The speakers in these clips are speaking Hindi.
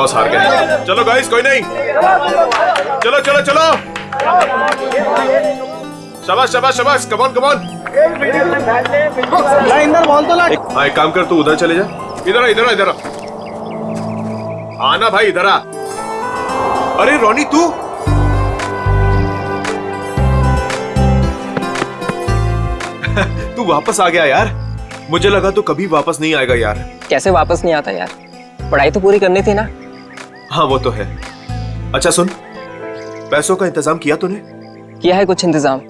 टॉस हार गए। चलो गाइस, कोई नहीं, चलो चलो चलो, शाबाश शाबाश शाबाश, come on come on. Inder ball तो ला। हाँ, एक काम कर, तू उधर चले जा। इधर आ, इधर आ, इधर आ। आना भाई, इधर आ। अरे रोनी, तू तू वापस आ गया यार। मुझे लगा तू कभी वापस नहीं आएगा यार। कैसे वापस नहीं आता यार, पढ़ाई तो पूरी करनी थी ना। हाँ वो तो है। अच्छा सुन, पैसों का इंतजाम किया तूने? किया है कुछ इंतजाम।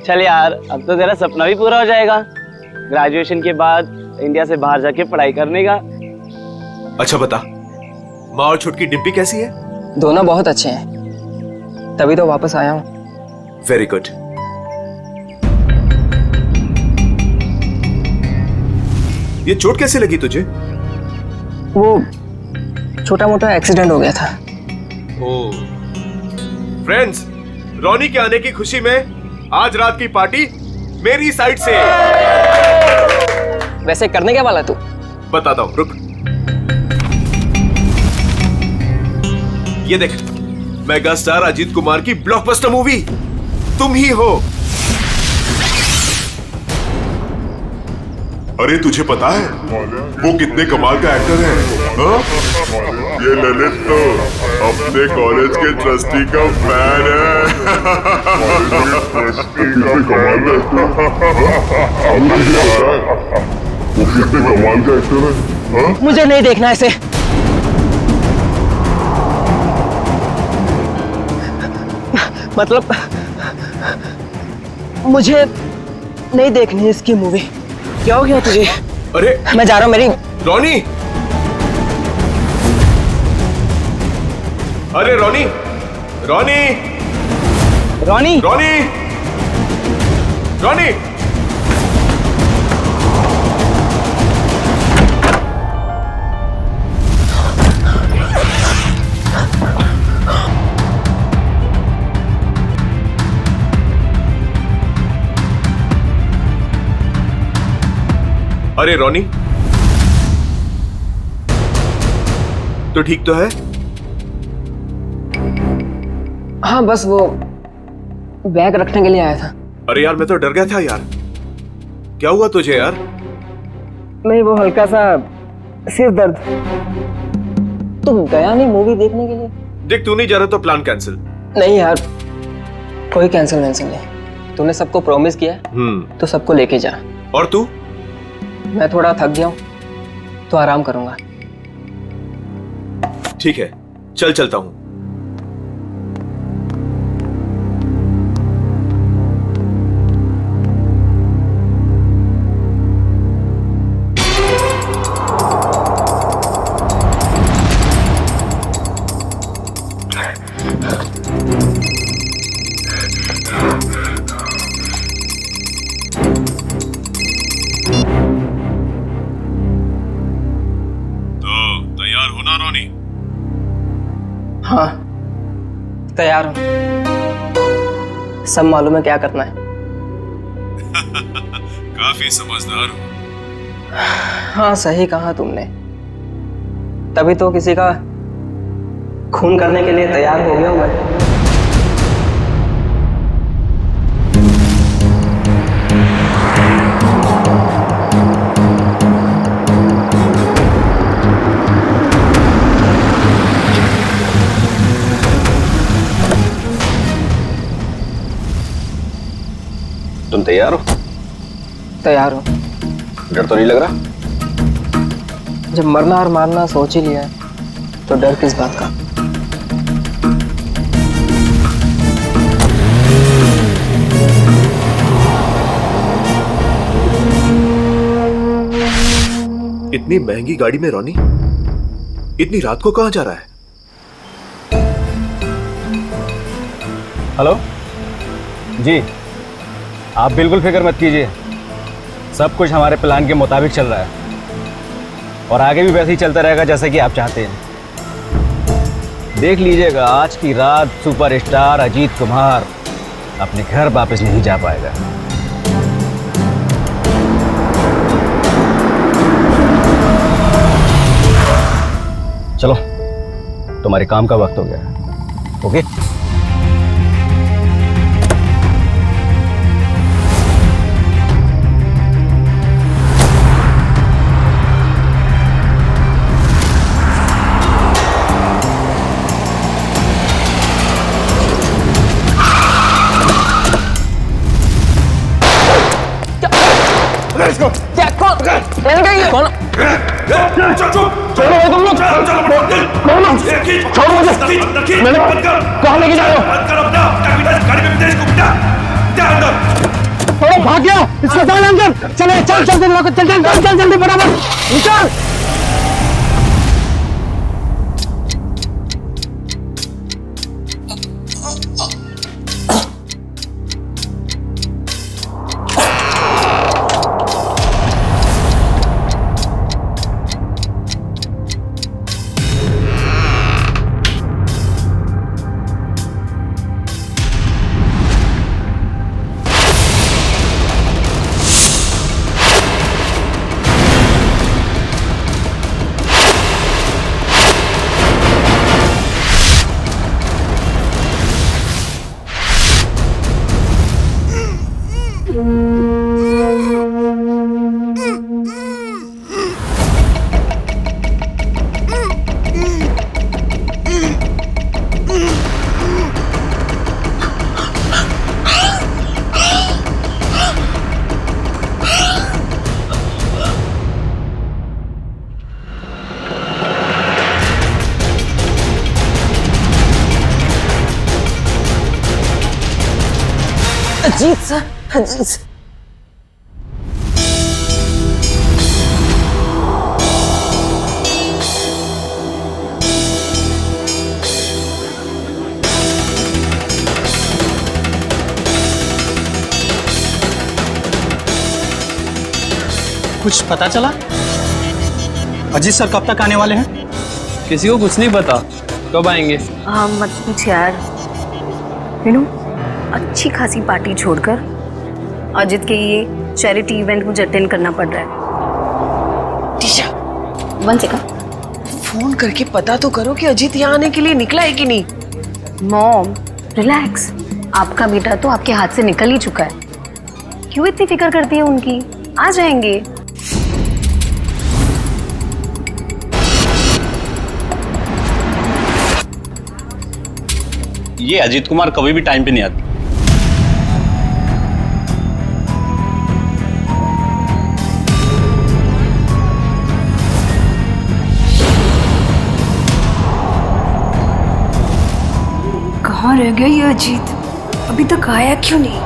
चल यार, अब तो तेरा सपना भी पूरा हो जाएगा, ग्रेजुएशन के बाद इंडिया से बाहर जाके पढ़ाई करने का। अच्छा बता, माँ और छुटकी डिम्पी कैसी है? दोनों बहुत अच्छे हैं, तभी तो वापस आया हूँ। Very good. ये चोट कैसे लगी तुझे? वो छोटा मोटा एक्सीडेंट हो गया था। ओह। फ्रेंड्स, रोनी के आने की खुशी में आज रात की पार्टी मेरी साइड से। वैसे करने क्या वाला तू? बताता हूं, रुक। ये देख, मेगा स्टार अजीत कुमार की ब्लॉकबस्टर मूवी तुम ही हो। अरे तुझे पता है वो कितने कमाल का एक्टर है? हाँ? ये ललित तो अपने कॉलेज के ट्रस्टी का फैन है। वो कितने कमाल का एक्टर है? हाँ? मुझे नहीं देखना ऐसे। मतलब मुझे नहीं देखनी इसकी मूवी। क्या हो गया तुझे? अरे मैं जा रहा हूँ। मेरी रोनी, अरे रोनी, रोनी, रोनी, रोनी, रोनी। अरे रोनी, तो ठीक तो है? हाँ बस वो बैग रखने के लिए आया था। अरे यार, मैं तो डर गया था यार। क्या हुआ तुझे यार? नहीं, वो हल्का सा सिर दर्द। तुम गया नहीं मूवी देखने के लिए? देख, तू नहीं जा रहा तो प्लान कैंसिल। नहीं यार, कोई कैंसिल नहीं। तूने सबको प्रॉमिस किया है तो सबको लेके जा। और तू? मैं थोड़ा थक गया हूँ तो आराम करूंगा। ठीक है, चल चलता हूं। तैयार हो ना रोनी? हाँ तैयार हूँ, सब मालूम है क्या करना है। काफी समझदार हो। हाँ सही कहा तुमने, तभी तो किसी का खून करने के लिए तैयार हो गया हूँ मैं। तुम तैयार हो? तैयार हूँ। डर तो नहीं लग रहा? जब मरना और मारना सोच ही लिया है तो डर किस बात का। इतनी महंगी गाड़ी में रोनी इतनी रात को कहां जा रहा है? हेलो जी, आप बिल्कुल फिक्र मत कीजिए, सब कुछ हमारे प्लान के मुताबिक चल रहा है और आगे भी वैसे ही चलता रहेगा जैसे कि आप चाहते हैं। देख लीजिएगा, आज की रात सुपरस्टार अजीत कुमार अपने घर वापस नहीं जा पाएगा। चलो, तुम्हारे काम का वक्त हो गया है। ओके? भाग गया, इसको डाल अंदर। चले, चल चल चल चल चल चल जल्दी बराबर निकल। Ajit sir, Ajit sir. कुछ पता चला? अजीत सर कब तक आने वाले हैं? किसी को कुछ नहीं पता कब आएंगे। मत पूछ यार। विनू, अच्छी खासी पार्टी छोड़कर अजित के ये चैरिटी इवेंट मुझे अटेंड करना पड़ रहा है। टीशा, 1 सेकंड, फोन करके पता तो करो कि अजीत यहाँ आने के लिए निकला है कि नहीं। मॉम रिलैक्स, आपका बेटा तो आपके हाथ से निकल ही चुका है। क्यों इतनी फिक्र करती है उनकी? आ जाएंगे। ये अजीत कुमार कभी भी टाइम पे नहीं आती। कहाँ रह गया ये अजीत? अभी तक आया क्यों नहीं?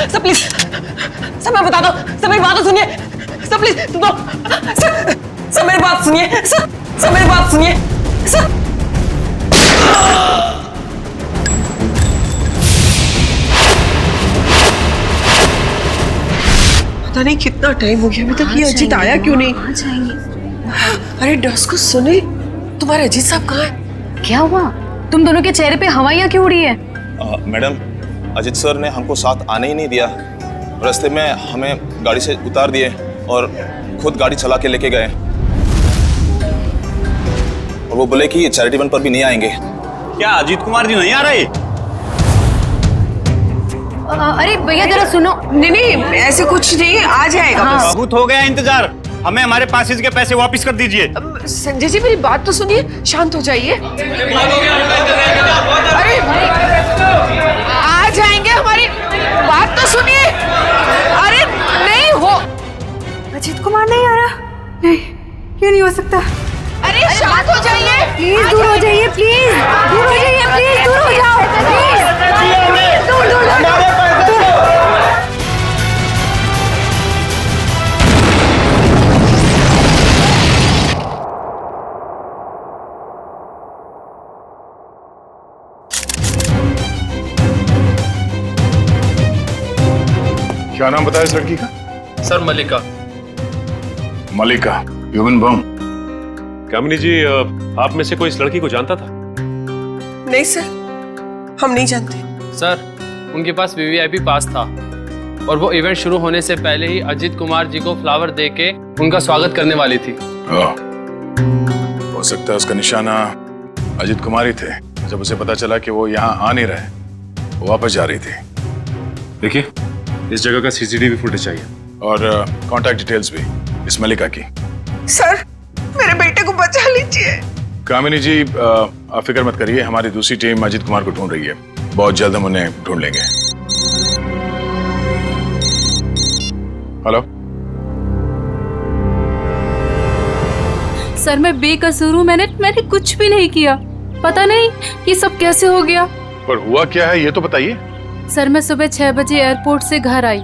सर प्लीज, सर मैं बता दो, सर मेरी बात तो सुनिए। सर प्लीज दो, सर मेरी बात सुनिए। सर मेरी बात सुनिए। सर पता नहीं कितना टाइम हो गया अभी तक ये अजीत आया क्यों नहीं। आ जाएंगे। अरे डस को सुने, तुम्हारे अजीत साहब कहाँ है? क्या हुआ? तुम दोनों के चेहरे पे हवाइयाँ क्यों उड़ी है? मैडम, अजीत सर ने हमको साथ आने ही नहीं दिया। रास्ते में हमें गाड़ी से उतार दिए और खुद गाड़ी चला के लेके गए। और वो बोले कि चैरिटी इवेंट पर भी नहीं आएंगे। क्या अजीत कुमार जी नहीं आ रहे? अरे भैया जरा सुनो। नहीं ऐसे कुछ नहीं, आ जाएगा। हाँ। बहुत हो गया इंतजार, हमें हमारे पासेज के पैसे वापस कर दीजिए। संजय जी मेरी बात तो सुनिए, शांत हो जाइए। अरे आ जाएंगे, हमारी बात तो सुनिए। अरे नहीं हो, अजीत कुमार नहीं आ रहा? नहीं, ये नहीं हो सकता। अरे शांत हो जाइए, प्लीज दूर हो जाइए, प्लीज दूर हो जाइए, प्लीज दूर हो जाओ, प्लीज दूर दूर दूर। क्या नाम बताया इस लड़की का? सर मलिका। मलिका, ह्यूमन बम। कामिनी जी, आप में से कोई इस लड़की को जानता था? नहीं सर, हम नहीं जानते। सर उनके पास वीवीआईपी पास था, और वो इवेंट शुरू होने से पहले ही अजीत कुमार जी को फ्लावर दे के उनका स्वागत करने वाली थी। हो सकता है उसका निशाना अजीत कुमार ही थे। जब उसे पता चला कि वो यहाँ आ नहीं रहे, वो वापस जा रही थी। देखिए, इस जगह का सीसीटीवी फुटेज चाहिए और कांटेक्ट डिटेल्स भी इस मलिका की। सर, मेरे बेटे को बचा लीजिए। कामिनी जी, आप फिक्र मत करिए, हमारी दूसरी टीम अजीत कुमार को ढूंढ रही है। बहुत जल्द हम उन्हें ढूंढ लेंगे। हेलो सर, मैं बेकसूर हूँ। मैंने कुछ भी नहीं किया। पता नहीं ये सब कैसे हो गया। पर हुआ क्या है ये तो बताइए। सर, मैं सुबह 6 बजे एयरपोर्ट से घर आई।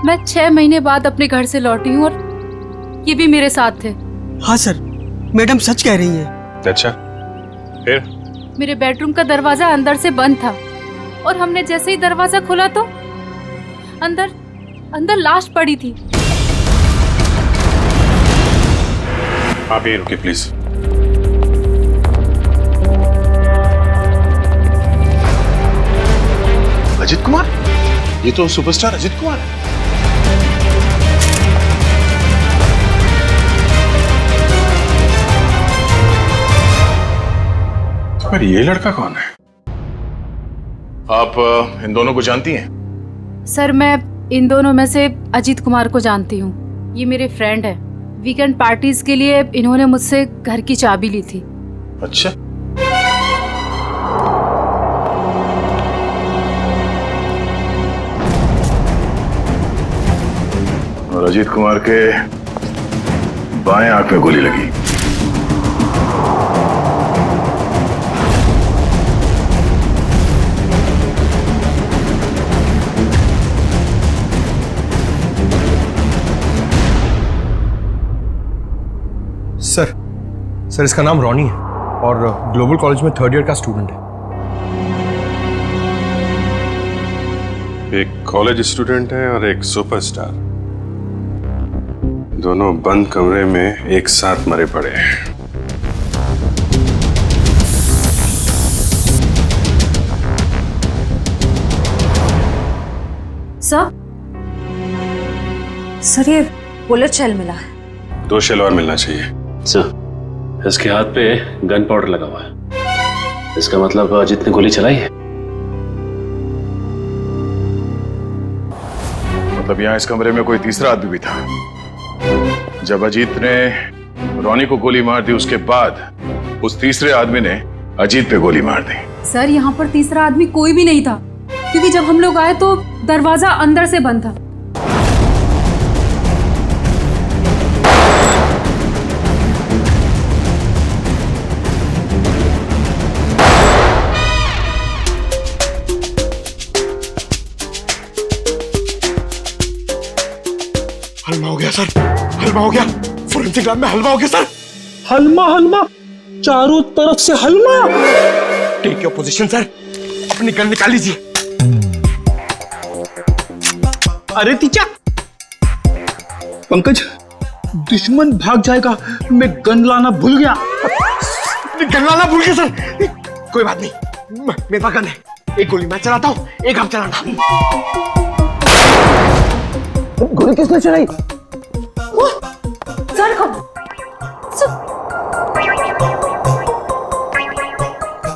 मैं 6 महीने बाद अपने घर से लौटी हूँ और ये भी मेरे साथ थे। हाँ सर, मैडम सच कह रही हैं। अच्छा, फिर? मेरे बेडरूम का दरवाजा अंदर से बंद था और हमने जैसे ही दरवाजा खोला तो अंदर लाश पड़ी थी। आप यहीं रुकिए प्लीज। अजीत कुमार? ये तो सुपरस्टार अजीत कुमार है। पर ये लड़का कौन है? आप इन दोनों को जानती हैं? सर, मैं इन दोनों में से अजीत कुमार को जानती हूँ। ये मेरे फ्रेंड है। वीकेंड पार्टीज के लिए इन्होंने मुझसे घर की चाबी ली थी। अच्छा, और अजीत कुमार के बाएं आंख में गोली लगी। सर, इसका नाम रॉनी है और ग्लोबल कॉलेज में 3rd ईयर का स्टूडेंट है। एक कॉलेज स्टूडेंट है और एक सुपरस्टार, दोनों बंद कमरे में एक साथ मरे पड़े हैं। सर, ये बुलेट शेल मिला है। 2 शेल और मिलना चाहिए। सर, इसके हाथ पे गन पाउडर लगा हुआ है। इसका मतलब अजीत ने गोली चलाई है। मतलब यहाँ इस कमरे में कोई तीसरा आदमी भी था। जब अजीत ने रॉनी को गोली मार दी, उसके बाद उस तीसरे आदमी ने अजीत पे गोली मार दी। सर, यहाँ पर तीसरा आदमी कोई भी नहीं था क्योंकि जब हम लोग आए तो दरवाजा अंदर से बंद था। हलवा हो गया सर, हलवा हो गया। फोरेंसिक लैब में हलवा हो गया सर। हलवा चारों तरफ से हलवा। टेक योर पोजीशन सर, अपनी गन निकाल लीजिए। अरे तीचा, पंकज, दुश्मन भाग जाएगा, मैं गन लाना भूल गया। गन लाना भूल गया सर। कोई बात नहीं, मेरे पास गन है। एक गोली मैं चलाता हूँ, एक आप चलाना। गोली किसने चलाई? सर,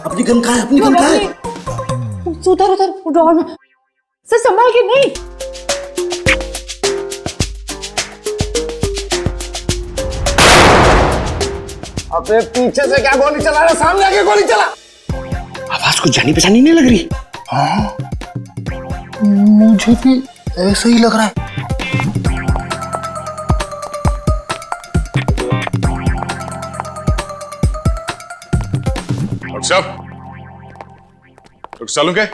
अपनी गन कहाँ है? अपनी गन कहाँ है? उधर ड्रॉअर में। सर, संभाल के। नहीं, अपने पीछे से क्या गोली चला रहा? सामने आके गोली चला। आवाज कुछ जानी पहचानी नहीं लग रही। हाँ, मुझे भी ऐसा ही लग रहा है। डॉक्टर साहब क्या?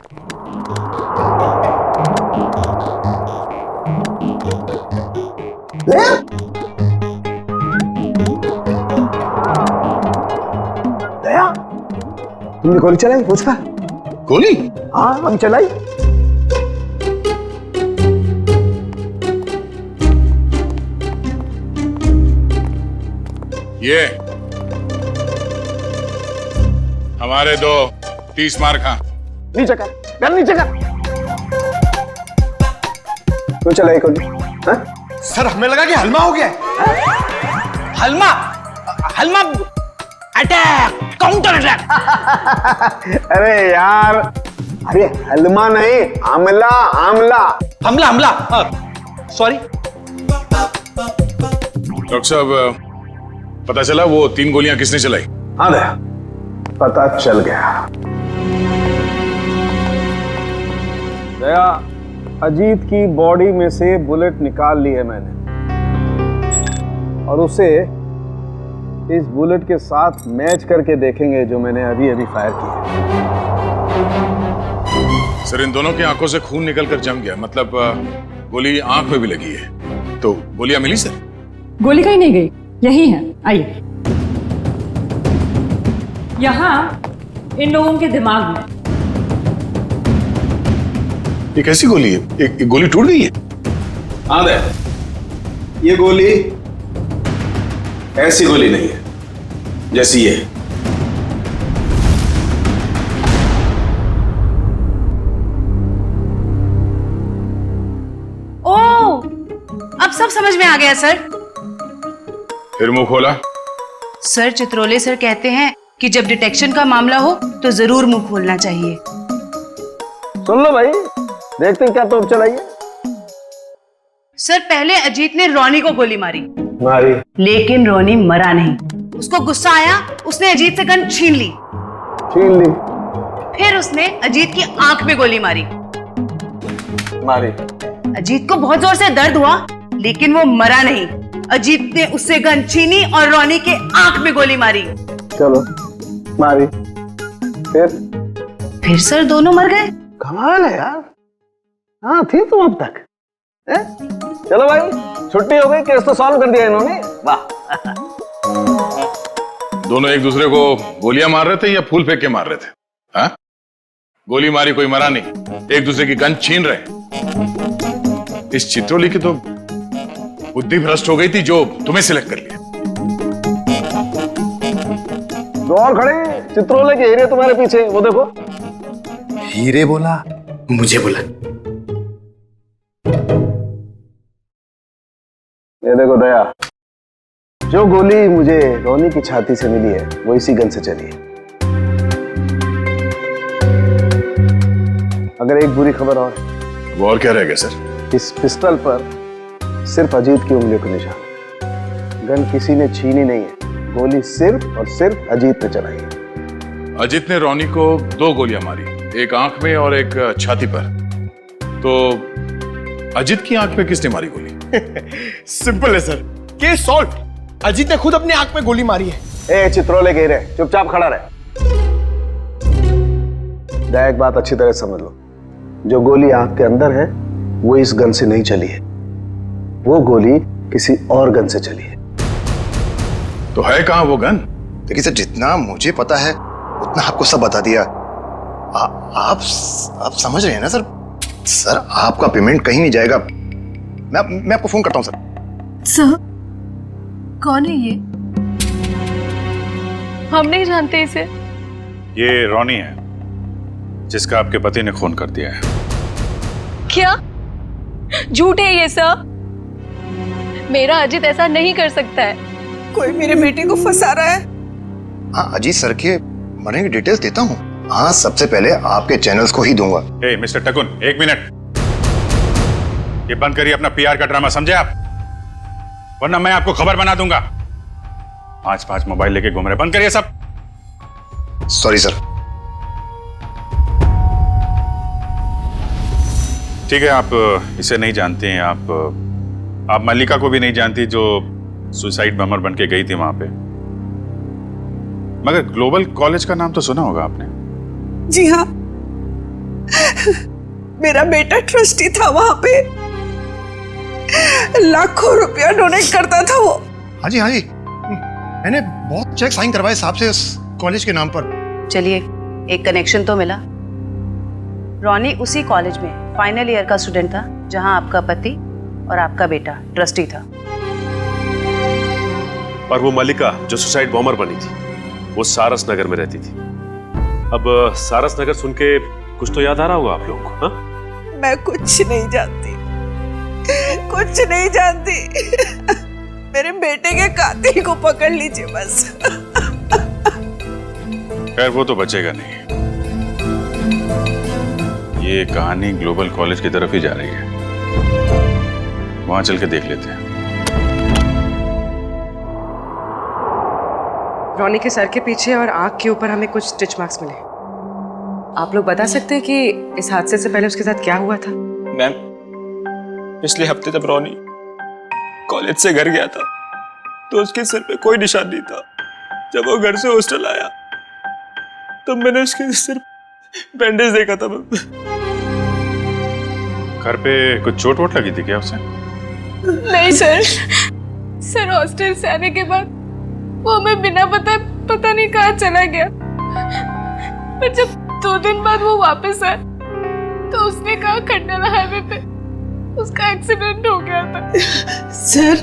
दया, तुमने गोली चलाई? मुझका गोली? हाँ, हम चलाई। ये हमारे 2 30 मार खा। नीचे कर, गन नीचे कर। क्यों चलाई गोली? हाँ? सर हमें लगा कि हलमा हो गया है। हलमा हलमा अटैक, काउंटर अटैक। अरे यार, अरे हलमा नहीं, आमला आमला। हमला हमला, सॉरी। डॉक्टर साहब, पता चला वो 3 गोलियां किसने चलाई? हाँ दया, पता चल गया। दया, अजीत की बॉडी में से बुलेट निकाल ली है मैंने, और उसे इस बुलेट के साथ मैच करके देखेंगे जो मैंने अभी अभी फायर की है। सर, इन दोनों की आंखों से खून निकलकर जम गया, मतलब गोली आंख में भी लगी है। तो गोलियां मिली सर? गोली कहीं नहीं गई, यही है, आइए। यहाँ इन लोगों के दिमाग में। ये कैसी गोली है? एक गोली टूट गई है? हाँ दे, ये गोली ऐसी गोली नहीं है जैसी ये। ओह, अब सब समझ में आ गया सर। फिर मुंह खोला? सर, चित्रोले सर कहते हैं कि जब डिटेक्शन का मामला हो तो जरूर मुंह खोलना चाहिए। सुन लो भाई, देखते हैं क्या तोप चलाइए। सर, पहले अजीत ने रोनी को गोली मारी, लेकिन रोनी मरा नहीं। उसको गुस्सा आया, उसने अजीत से गन छीन ली। फिर उसने अजीत की आंख में गोली मारी। अजीत को बहुत जोर से दर्द हुआ, लेकिन वो मरा नहीं। अजीत ने उससे गन छीनी और रोनी के आंख में गोली मारी। चलो, मारी। फिर सर दोनों मर गए। कमाल है यार। हाँ, थी तुम अब तक। चलो भाई, छुट्टी हो गई, केस तो सॉल्व कर दिया इन्होंने। वाह। दोनों एक दूसरे को गोलियां मार रहे थे या फूल फेंक के मार रहे थे? हाँ? गोली मारी, कोई मरा नहीं, एक दूसरे की गन छीन रहे। इस चित्रोली की तो बुद्धि भ्रष्ट हो गई थी जो तुम्हें सिलेक्ट कर लिया। दो और खड़े, चित्रोले के हीरे तुम्हारे पीछे, वो देखो। हीरे बोला, मुझे बोला। ये देखो दया, जो गोली मुझे रोनी की छाती से मिली है वो इसी गन से चली है। अगर एक बुरी खबर और है। वो और क्या रह गया सर? इस पिस्टल पर सिर्फ अजीत की उंगलियों का निशान है। गन किसी ने छीनी नहीं है, गोली सिर्फ और सिर्फ अजीत ने चलाई है। अजीत ने रोनी को 2 गोलियां मारी, एक आंख में और एक छाती पर। तो अजीत की आंख में किसने मारी गोली? सिंपल है सर, केस सॉल्व। अजीत ने खुद अपनी आंख में गोली मारी है। ए चित्रोले के हीरे, चुपचाप खड़ा रहे। दया, एक बात अच्छी तरह समझ लो, जो गोली आंख के अंदर है वो इस गन से नहीं चली है, वो गोली किसी और गन से चली है। तो है कहां वो गन? देखिए सर, जितना मुझे पता है उतना आपको सब बता दिया। आप समझ रहे हैं ना सर? सर, आपका पेमेंट कहीं नहीं जाएगा। मैं आपको फोन करता हूं सर। कौन है ये? हम नहीं जानते इसे। ये रोनी है, जिसका आपके पति ने खून कर दिया है। क्या झूठ है ये सब? मेरा अजीत ऐसा नहीं कर सकता है। कोई मेरे बेटे को फंसा रहा है। हाँ, अजीत सर के मरने की डिटेल्स देता हूँ। हाँ, सबसे पहले आपके चैनल्स को ही दूंगा। ए, मिस्टर टकुन, 1 मिनट। ये बंद करिए अपना PR का ड्रामा, समझे आप? वरना मैं आपको खबर बना दूंगा। 5 मोबाइल लेके घूम रहे, बंद करिए सब। Sorry sir. ठीक है, आप इसे नहीं जानते हैं, आप मल्लिका को भी नहीं जानती जो सुसाइड बमर बन के गई थी वहां पे। मगर ग्लोबल कॉलेज का नाम तो सुना होगा आपने। जी हाँ, मेरा बेटा ट्रस्टी था वहां पे, लाखों रुपया डोनेट करता था वो। हाँ जी, मैंने बहुत चेक साइन करवाए साहब से उस कॉलेज के नाम पर। चलिए, एक कनेक्शन तो मिला। रोनी उसी कॉलेज में फाइनल ईयर का स्टूडेंट था जहां आपका पति और आपका बेटा ट्रस्टी था। और वो मल्लिका जो सुसाइड बॉम्बर बनी थी, वो सारस नगर में रहती थी। अब सारस नगर सुन के कुछ तो याद आ रहा होगा आप लोगों को? हाँ? मैं कुछ नहीं जानती। कुछ नहीं जानती। मेरे बेटे के कातिल को पकड़ लीजिए बस। खैर वो तो बचेगा नहीं। ये कहानी ग्लोबल कॉलेज की तरफ ही जा रही है, वहां चल के देख लेते हैं। रॉनी के सर के पीछे और आंख के ऊपर हमें कुछ स्टिच मार्क्स मिले। आप लोग बता सकते हैं कि इस हादसे से पहले उसके साथ क्या हुआ था? मैम, पिछले हफ्ते जब रॉनी कॉलेज से घर गया था तो उसके सिर पे कोई निशान नहीं था। जब वो घर से हॉस्टल आया तब मैंने उसके सिर बैंडेज देखा था। घर पे कुछ चोट वोट लगी थी क्या उसे? नहीं सर हॉस्टल से आने के बाद वो हमें बिना पता नहीं कहाँ चला गया। पर जब 2 दिन बाद वो वापस आया तो उसने कहा खंडाला हाईवे पे उसका एक्सीडेंट हो गया था। सर,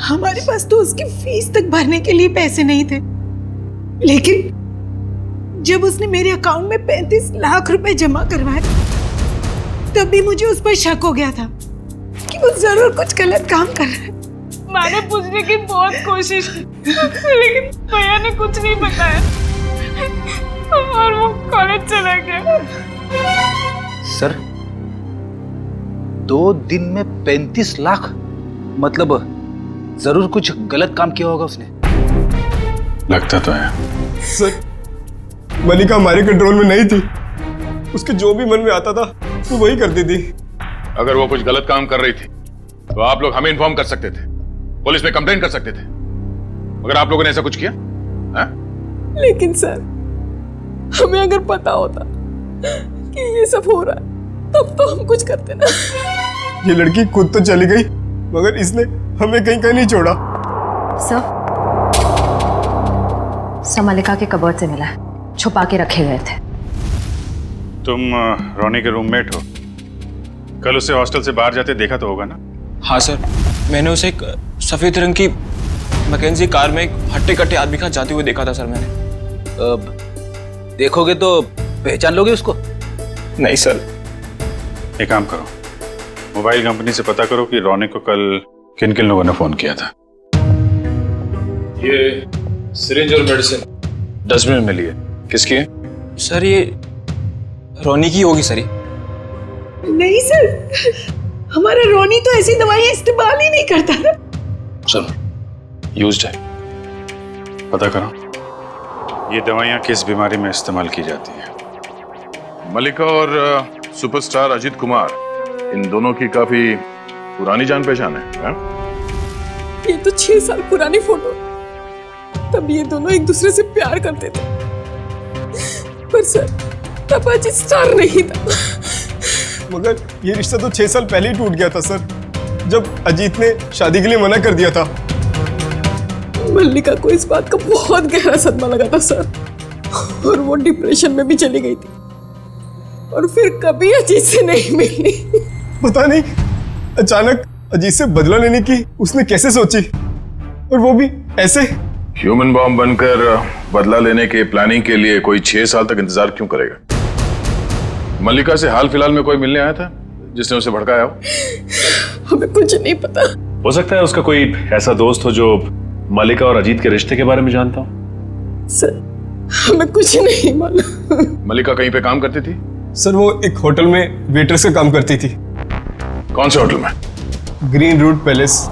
हमारे पास तो उसकी फीस तक भरने के लिए पैसे नहीं थे, लेकिन जब उसने मेरे अकाउंट में 35 लाख रुपए जमा करवाए तब भी मुझे उस पर शक हो गया था कि वो जरूर कुछ गलत काम कर रहा है। मैंने पूछने की बहुत कोशिश की लेकिन भैया ने कुछ नहीं बताया और वो कॉलेज चला गया। सर 2 दिन में 35 लाख, मतलब जरूर कुछ गलत काम किया होगा उसने। लगता तो है। सर, मलिका हमारे कंट्रोल में नहीं थी। उसके जो भी मन में आता था वो वही करती थी। अगर वो कुछ गलत काम कर रही थी तो आप लोग हमें इन्फॉर्म कर सकते थे, पुलिस में कंप्लेंट कर सकते थे। अगर आप लोगों ने ऐसा कुछ किया है? लेकिन सर, हमें अगर पता होता कि ये सब हो रहा है तब तो हम कुछ करते ना। ये लड़की खुद तो चली गई मगर इसने हमें कहीं नहीं छोड़ा। सर मलिका के कबर्ड से मिला है, छुपा के रखे गए थे। तुम रोनी के रूममेट हो, कल उसे हॉस्टल से बाहर जाते देखा तो होगा ना? हाँ सर, मैंने उसे एक सफेद रंग की मैकेंजी कार में एक हट्टे कट्टे आदमी के साथ जाते हुए देखा था सर मैंने। देखोगे तो पहचान लोगे उसको? नहीं सर। एक काम करो, मोबाइल कंपनी से पता करो कि रोनी को कल किन किन लोगों ने फोन किया था। ये सिरिंज और मेडिसिन डस्टबिन में लिए। किसकी है? सर ये रोनी की होगी सर। नहीं सर, हमारा रोनी तो ऐसी दवाइयां इस्तेमाल ही नहीं करता था। चलो, यूज्ड है, पता करो ये दवाइयां किस बीमारी में इस्तेमाल की जाती है। मलिका और सुपरस्टार अजीत कुमार, इन दोनों की काफी पुरानी जान पहचान है? ये तो 6 साल पुरानी फोटो, तब ये दोनों एक दूसरे से प्यार करते थे। पर सर तब अजीत स्टार नहीं था। मगर ये रिश्ता तो 6 साल पहले ही टूट गया था सर, जब अजीत ने शादी के लिए मना कर दिया था। मल्लिका को इस बात का बहुत गहरा सदमा लगा था सर, और वो डिप्रेशन में भी चली गई थी और फिर कभी अजीत से नहीं मिली। पता नहीं अचानक अजीत से बदला लेने की उसने कैसे सोची, और वो भी ऐसे। ह्यूमन बॉम्ब बनकर बदला लेने के प्लानिंग के लिए कोई 6 साल तक इंतजार क्यों करेगा? मल्लिका से हाल फिलहाल में कोई मिलने आया था जिसने उसे भड़काया हो? हमें कुछ नहीं पता। हो सकता है उसका कोई ऐसा दोस्त हो जो मल्लिका और अजीत के रिश्ते के बारे में जानता हो। सर हमें कुछ नहीं मालूम। मल्लिका कहीं पे काम करती थी? सर वो एक होटल में वेट्रेस का काम करती थी। कौन से होटल में? Green Route Palace.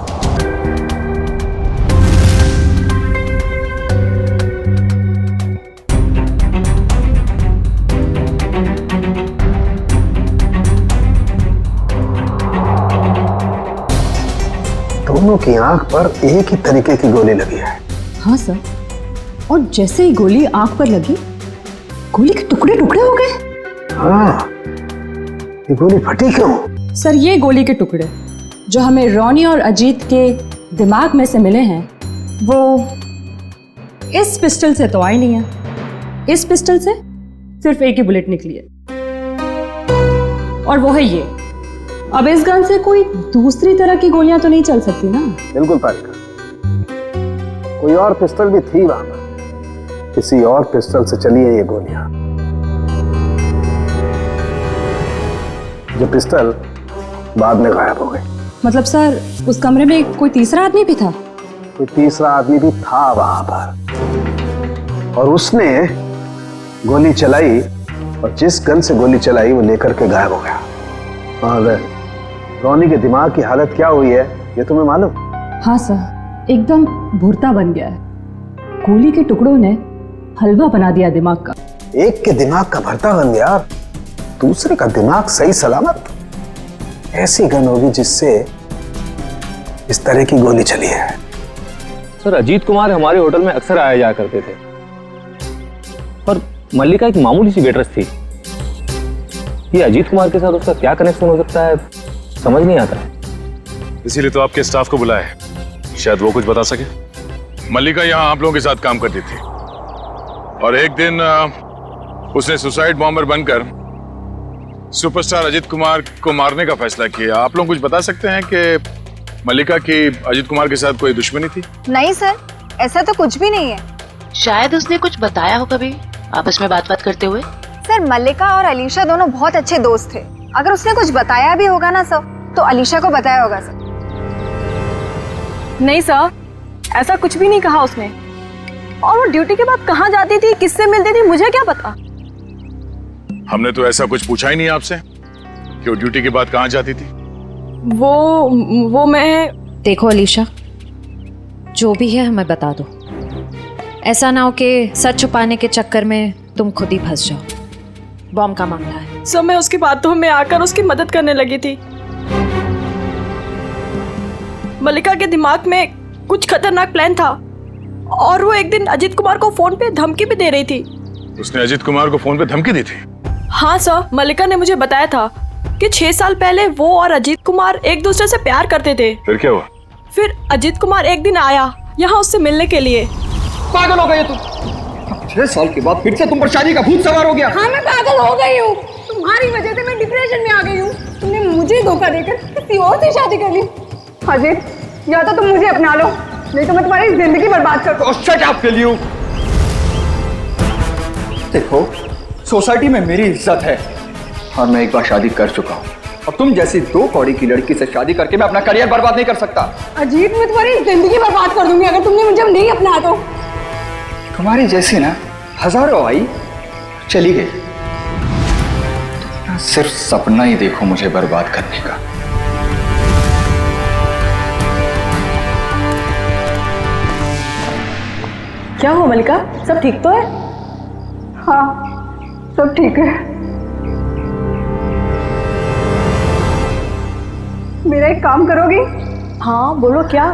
दोनों की आंख पर एक ही तरीके की गोली लगी है। हाँ सर, और जैसे ही गोली आंख पर लगी, गोली के टुकड़े टुकड़े हो गए। हाँ, ये गोली फटी क्यों? सर ये गोली के टुकड़े जो हमें रोनी और अजीत के दिमाग में से मिले हैं, वो इस पिस्टल से तो आई नहीं है। इस पिस्टल से सिर्फ एक ही बुलेट निकली है, और वो है ये। अब इस गन से कोई दूसरी तरह की गोलियां तो नहीं चल सकती ना? बिल्कुल पारिका, कोई और पिस्टल भी थी वहां पर, किसी और पिस्टल से चली है ये गोलियां। जो पिस्टल बाद में गायब हो गई। मतलब सर उस कमरे में कोई तीसरा आदमी भी था? कोई तीसरा आदमी भी था वहां पर, और उसने गोली चलाई, और जिस गन से गोली चलाई वो लेकर के गायब हो गया। और रोनी के दिमाग की हालत क्या हुई है ये तुम्हें मालूम? हाँ सर, एकदम भुरता बन गया है। गोली के टुकड़ों ने हलवा बना दिया दिमाग का। एक के दिमाग का भरता बन गया, दूसरे का दिमाग सही सलामत। ऐसी गन होगी जिससे इस तरह की गोली चली है। सर अजीत कुमार हमारे होटल में अक्सर आया जाया करते थे, पर मल्लिका एक मामूली सी वेटरेस थी। ये अजीत कुमार के साथ उसका क्या कनेक्शन हो सकता है समझ नहीं आता है। इसीलिए तो आपके स्टाफ को बुलाया है, शायद वो कुछ बता सके। मल्लिका यहाँ आप लोगों के साथ काम करती थी और एक दिन उसने सुसाइड बॉम्बर बनकर सुपरस्टार अजीत कुमार को मारने का फैसला किया। आप लोग कुछ बता सकते हैं कि मल्लिका की अजीत कुमार के साथ कोई दुश्मनी थी? नहीं सर, ऐसा तो कुछ भी नहीं है। शायद उसने कुछ बताया हो कभी आपस में बात करते हुए। सर मल्लिका और अलीशा दोनों बहुत अच्छे दोस्त थे। अगर उसने कुछ बताया भी होगा ना सर, तो अलीशा को बताया होगा सर। नहीं सर, ऐसा कुछ भी नहीं कहा उसने। और वो ड्यूटी के बाद कहाँ जाती थी, किससे मिलती थी, मुझे क्या पता। हमने तो ऐसा कुछ पूछा ही नहीं आपसे कि वो ड्यूटी के बाद कहाँ जाती थी। वो मैं। देखो अलीशा, जो भी है हमें बता दो। ऐसा ना हो कि सच छुपाने के चक्कर में तुम खुद ही फंस जाओ। बॉम्ब का मामला है। सर मैं उसकी बातों में आकर उसकी मदद करने लगी थी। मल्लिका के दिमाग में कुछ खतरनाक प्लान था और वो एक दिन अजीत कुमार को फोन पे धमकी भी दे रही थी। उसने अजीत कुमार को फोन पे धमकी दी थी? हाँ सर, मल्लिका ने मुझे बताया था कि 6 साल पहले वो और अजीत कुमार एक दूसरे से प्यार करते थे। फिर क्या हुआ? फिर अजीत कुमार एक दिन आया यहाँ उससे मिलने के लिए। पागल हो गए तुम? 6 साल के बाद फिर से तुम पर शादी का भूत सवार हो गया। हाँ मैं पागल हो गई हूँ, तुम्हारी वजह से मैं डिप्रेशन में आ गई हूँ। तुमने मुझे धोखा देकर किसी और से शादी कर ली। अजीत, या तो तुम मुझे अपना लो, नहीं तो मैं तुम्हारी जिंदगी बर्बाद कर दूँ। Shut up will you. देखो, सोसाइटी में मेरी इज्जत है और मैं एक बार शादी कर चुका हूँ। और तुम जैसी 2 कौड़ी की लड़की से शादी करके मैं अपना करियर बर्बाद नहीं कर सकता। अजीत, मैं तुम्हारी जिंदगी बर्बाद कर दूंगी अगर तुमने मुझे नहीं अपना तो। तुम्हारी जैसी ना हजारों आई चली गई। तुम सिर्फ सपना ही देखो मुझे बर्बाद करने का। क्या हो मल्लिका, सब ठीक तो है? हाँ सब ठीक है। मेरा एक काम करोगी? हाँ बोलो क्या?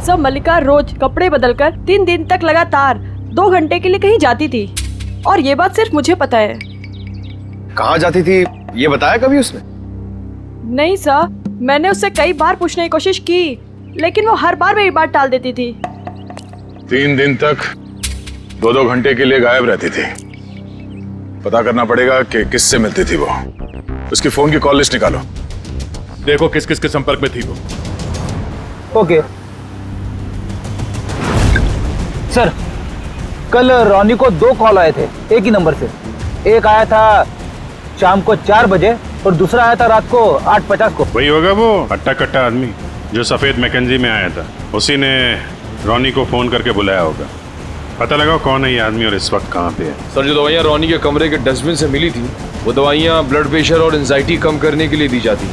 सब मल्लिका रोज कपड़े बदलकर 3 दिन तक लगातार 2 घंटे के लिए कहीं जाती थी और ये बात सिर्फ मुझे पता है। कहाँ जाती थी ये बताया कभी उसने? नहीं सर, मैंने उससे कई बार पूछने की कोशिश की लेकिन वो हर बार मेरी बात टाल देती थी। 3 दिन तक 2-2 घंटे के लिए गायब रहती थी। पता करना पड़ेगा कि किससे मिलती थी वो। उसकी फोन की कॉल लिस्ट निकालो, देखो किस किस के संपर्क में थी वो। ओके सर, कल रोनी को 2 कॉल आए थे एक ही नंबर से। एक आया था शाम को 4 बजे और दूसरा आया था रात को 8:50 को। वही होगा वो हट्टा कट्टा आदमी जो सफेद मैकेंजी में आया था। उसी ने रोनी को फोन करके बुलाया होगा। पता लगाओ कौन है ये आदमी और इस वक्त कहाँ पे है। सर जो दवाइयाँ रोनी के कमरे के डस्टबिन से मिली थी वो दवाइयाँ ब्लड प्रेशर और एंजाइटी कम करने के लिए दी जाती।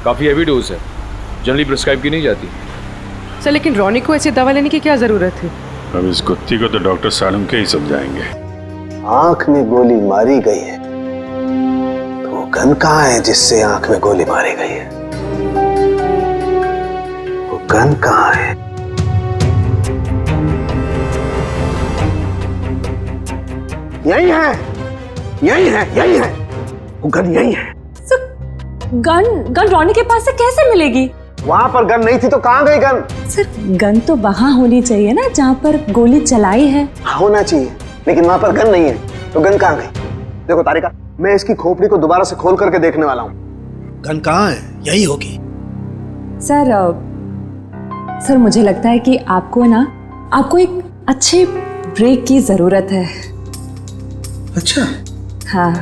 काफ़ी हैवी डोज है, जनरली प्रिस्क्राइब की नहीं जाती। सर लेकिन रोनी को ऐसी दवा लेने की क्या जरूरत थी? अब इस गुत्थी को तो डॉक्टर सालुंके ही समझाएंगे। आंख में गोली मारी गई है तो वो गन कहाँ है जिससे आंख में गोली मारी गई है? वो गन कहाँ है? यही है, यही है, यही है, वो गन यही है। गन रोनी के पास से कैसे मिलेगी? वहां पर गन नहीं थी तो कहाँ गई गन? सर गन तो वहां होनी चाहिए ना जहाँ पर गोली चलाई है। होना चाहिए, लेकिन वहां पर गन नहीं है तो गन कहाँ गई? देखो तारिका, मैं इसकी खोपड़ी को दोबारा से खोल करके देखने वाला हूँ। गन कहाँ है? यही होगी। सर मुझे लगता है कि आपको एक अच्छे ब्रेक की जरूरत है। अच्छा? हाँ,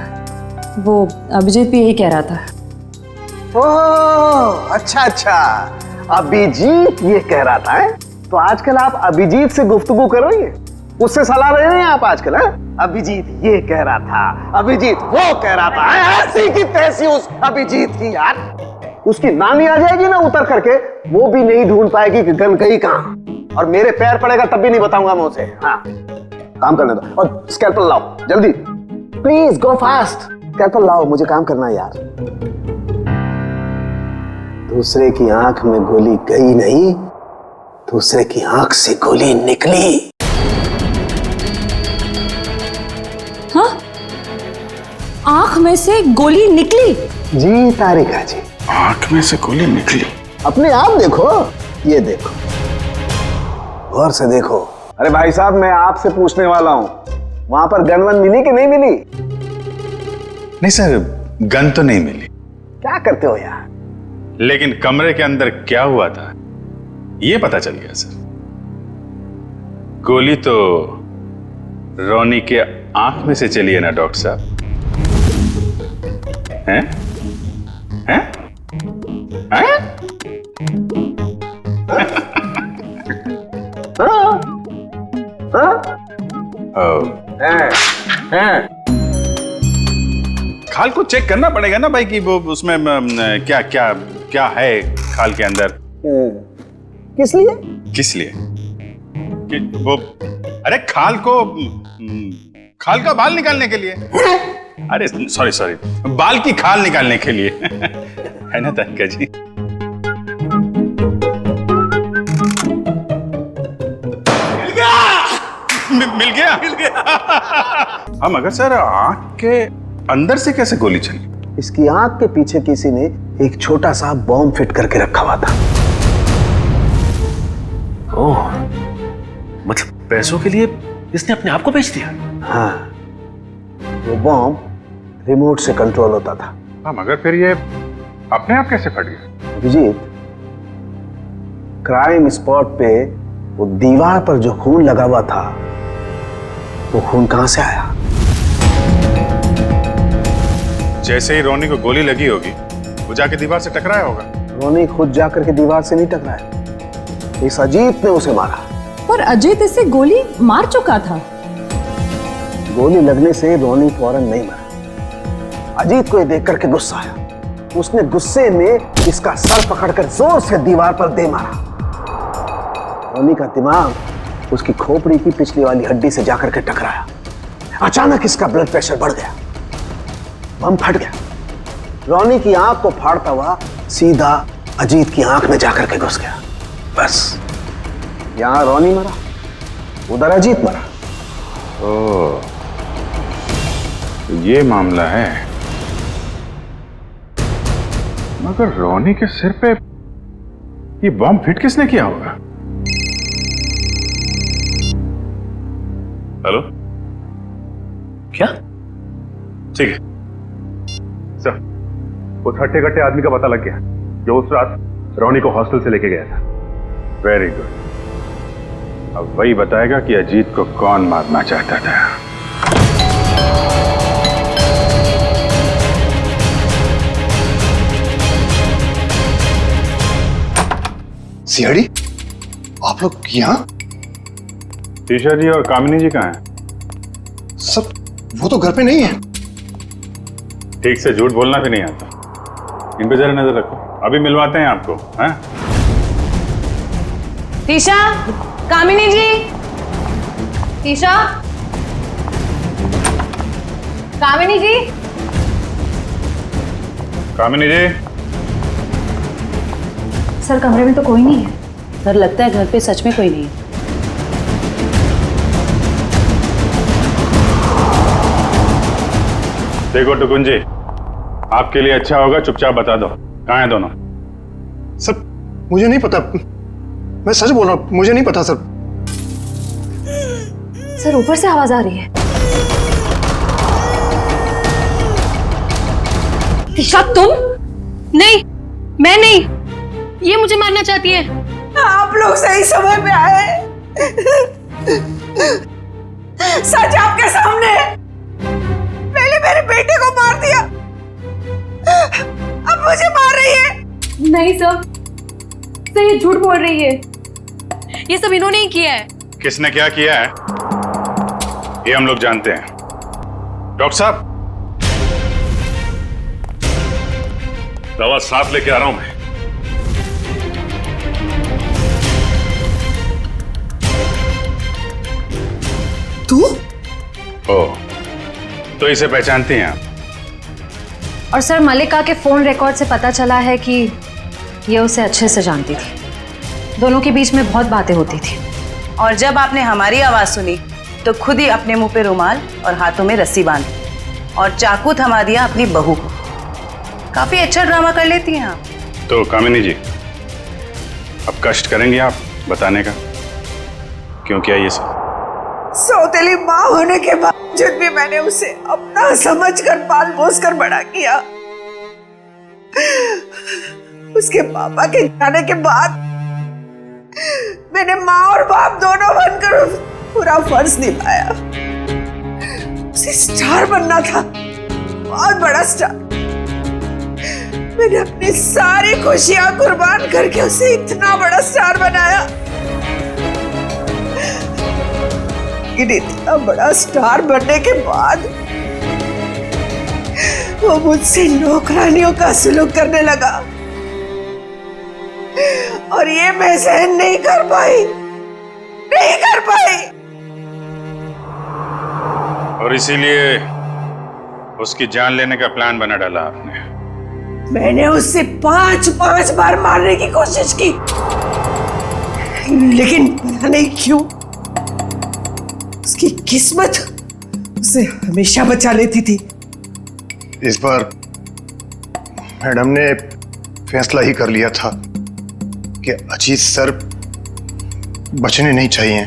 वो अभिजीत भी यही कह रहा था। ओह अच्छा अच्छा, अभिजीत ये कह रहा था है? तो आजकल आप अभिजीत से गुफ्तगू कर रही हैं, उससे सलाह ले रहे हैं आप आजकल है? अभिजीत ये कह रहा था, अभिजीत वो कह रहा था, ऐसी की तैसी उस अभिजीत की यार। उसकी नानी आ जाएगी ना उतर करके, वो भी नहीं ढूंढ पाएगी कि गन गई कहां, और मेरे पैर पड़ेगा तब भी नहीं बताऊंगा मैं उसे। हाँ काम करने दो, और स्कैल्पल लाओ जल्दी, प्लीज गो फास्ट, स्कैल्पल लाओ, मुझे काम करना है यार। दूसरे की आंख में गोली गई नहीं, दूसरे की आंख से गोली निकली। हाँ? आंख में से गोली निकली? जी तारिका जी, आंख में से गोली निकली? अपने आप देखो, ये देखो, गौर से देखो। अरे भाई साहब, मैं आपसे पूछने वाला हूं, वहां पर गन वन मिली कि नहीं मिली? नहीं सर, गन तो नहीं मिली। क्या करते हो यार? लेकिन कमरे के अंदर क्या हुआ था ये पता चल गया सर। गोली तो रोनी के आंख में से चली है ना डॉक्टर साहब? हैं? हैं? हैं? खाल को चेक करना पड़ेगा ना भाई कि वो उसमें क्या क्या क्या है खाल के अंदर। किस लिए? किस लिए? कि वो अरे खाल का बाल निकालने के लिए। अरे सॉरी बाल की खाल निकालने के लिए है ना तारिका जी? मिल गया। हम मगर सर आंख के अंदर से कैसे गोली चली? इसकी आंख के पीछे किसी ने एक छोटा सा बॉम्ब फिट करके रखा हुआ था। ओह, मतलब पैसों के लिए इसने अपने आप को बेच दिया? हाँ, वो बॉम्ब रिमोट से कंट्रोल होता था। हाँ मगर फिर ये अपने आप कैसे फट गया? अभिजीत, क्राइम स्पॉट पे वो दीवार पर जो खून लगा हुआ था, वो खून कहां से आया? जैसे ही रोनी को गोली लगी होगी, वो जाके दीवार से टकराया होगा। रोनी खुद जाकर के दीवार से नहीं टकराया, इस अजीत ने उसे मारा। पर अजीत इसे गोली मार चुका था। गोली लगने से रोनी फौरन नहीं मरा। अजीत को ये देख करके गुस्सा आया, उसने गुस्से में इसका सर पकड़कर जोर से दीवार पर दे मारा। रोनी का दिमाग उसकी खोपड़ी की पिछली वाली हड्डी से जाकर के टकराया। अचानक इसका ब्लड प्रेशर बढ़ गया, बम फट गया। रोनी की आंख को फाड़ता हुआ सीधा अजीत की आंख में जाकर के घुस गया। बस यहां रोनी मरा, उधर अजीत मरा। ओह, ये मामला है। मगर रोनी के सिर पे ये बॉम्ब फिट किसने किया होगा? हेलो, क्या? ठीक है सर, उस हट्टे कट्टे आदमी का पता लग गया जो उस रात रोनी को हॉस्टल से लेके गया था। Very good. अब वही बताएगा कि अजीत को कौन मारना चाहता था। सीआईडी, आप लोग यहाँ? टीशा जी और कामिनी जी कहाँ हैं? सब वो तो घर पे नहीं है। ठीक से झूठ बोलना भी नहीं आता। इन पे जरा नजर रखो, अभी मिलवाते हैं आपको। हैं? टीशा, कामिनी जी, टीशा, कामिनी जी, कामिनी जी। सर कमरे में तो कोई नहीं है। सर लगता है घर पे सच में कोई नहीं है। देखो टुकुन जी, आपके लिए अच्छा होगा चुपचाप बता दो कहाँ हैं दोनों। सर मुझे नहीं पता, मैं सच बोल रहा हूँ, मुझे नहीं पता सर। सर ऊपर से आवाज आ रही है। टीशा तुम? नहीं, मैं नहीं, ये मुझे मारना चाहती है। आप लोग सही समय पे आए। सच आपके सामने है। पहले मेरे बेटे को मार दिया, अब मुझे मार रही है। नहीं सर, ये झूठ बोल रही है। ये सब इन्होंने ही किया है। किसने क्या किया है ये हम लोग जानते हैं। डॉक्टर साहब, दवा साथ लेके आ रहा हूं मैं। तू? ओह, तो इसे पहचानती हैं आप? और सर, मल्लिका के फोन रिकॉर्ड से पता चला है कि ये उसे अच्छे से जानती थी। दोनों के बीच में बहुत बातें होती थी। और जब आपने हमारी आवाज सुनी तो खुद ही अपने मुंह पे रुमाल और हाथों में रस्सी बांधी और चाकू थमा दिया अपनी बहू को। काफी अच्छा ड्रामा कर लेती हैं आप। तो कामिनी जी, अब कष्ट करेंगी आप बताने का क्यों किया ये सब? सौतेली माँ होने के बावजूद भी मैंने उसे अपना समझकर पाल पोस कर बड़ा किया। उसके पापा के जाने के बाद मैंने माँ और बाप दोनों बनकर पूरा फर्ज निभाया। उसे स्टार बनना था, बहुत बड़ा स्टार। मैंने अपनी सारी खुशियां कुर्बान करके उसे इतना बड़ा स्टार बनाया। लेकिन इतना बड़ा स्टार बनने के बाद वो मुझसे नौकरानियों का सलूक करने लगा और ये मैं सहन नहीं कर पाई। और इसीलिए उसकी जान लेने का प्लान बना डाला आपने? मैंने उससे 5 बार मारने की कोशिश की, लेकिन पता नहीं क्यों उसकी किस्मत उसे हमेशा बचा लेती थी। इस बार मैडम ने फैसला ही कर लिया था कि अजीत सर बचने नहीं चाहिए।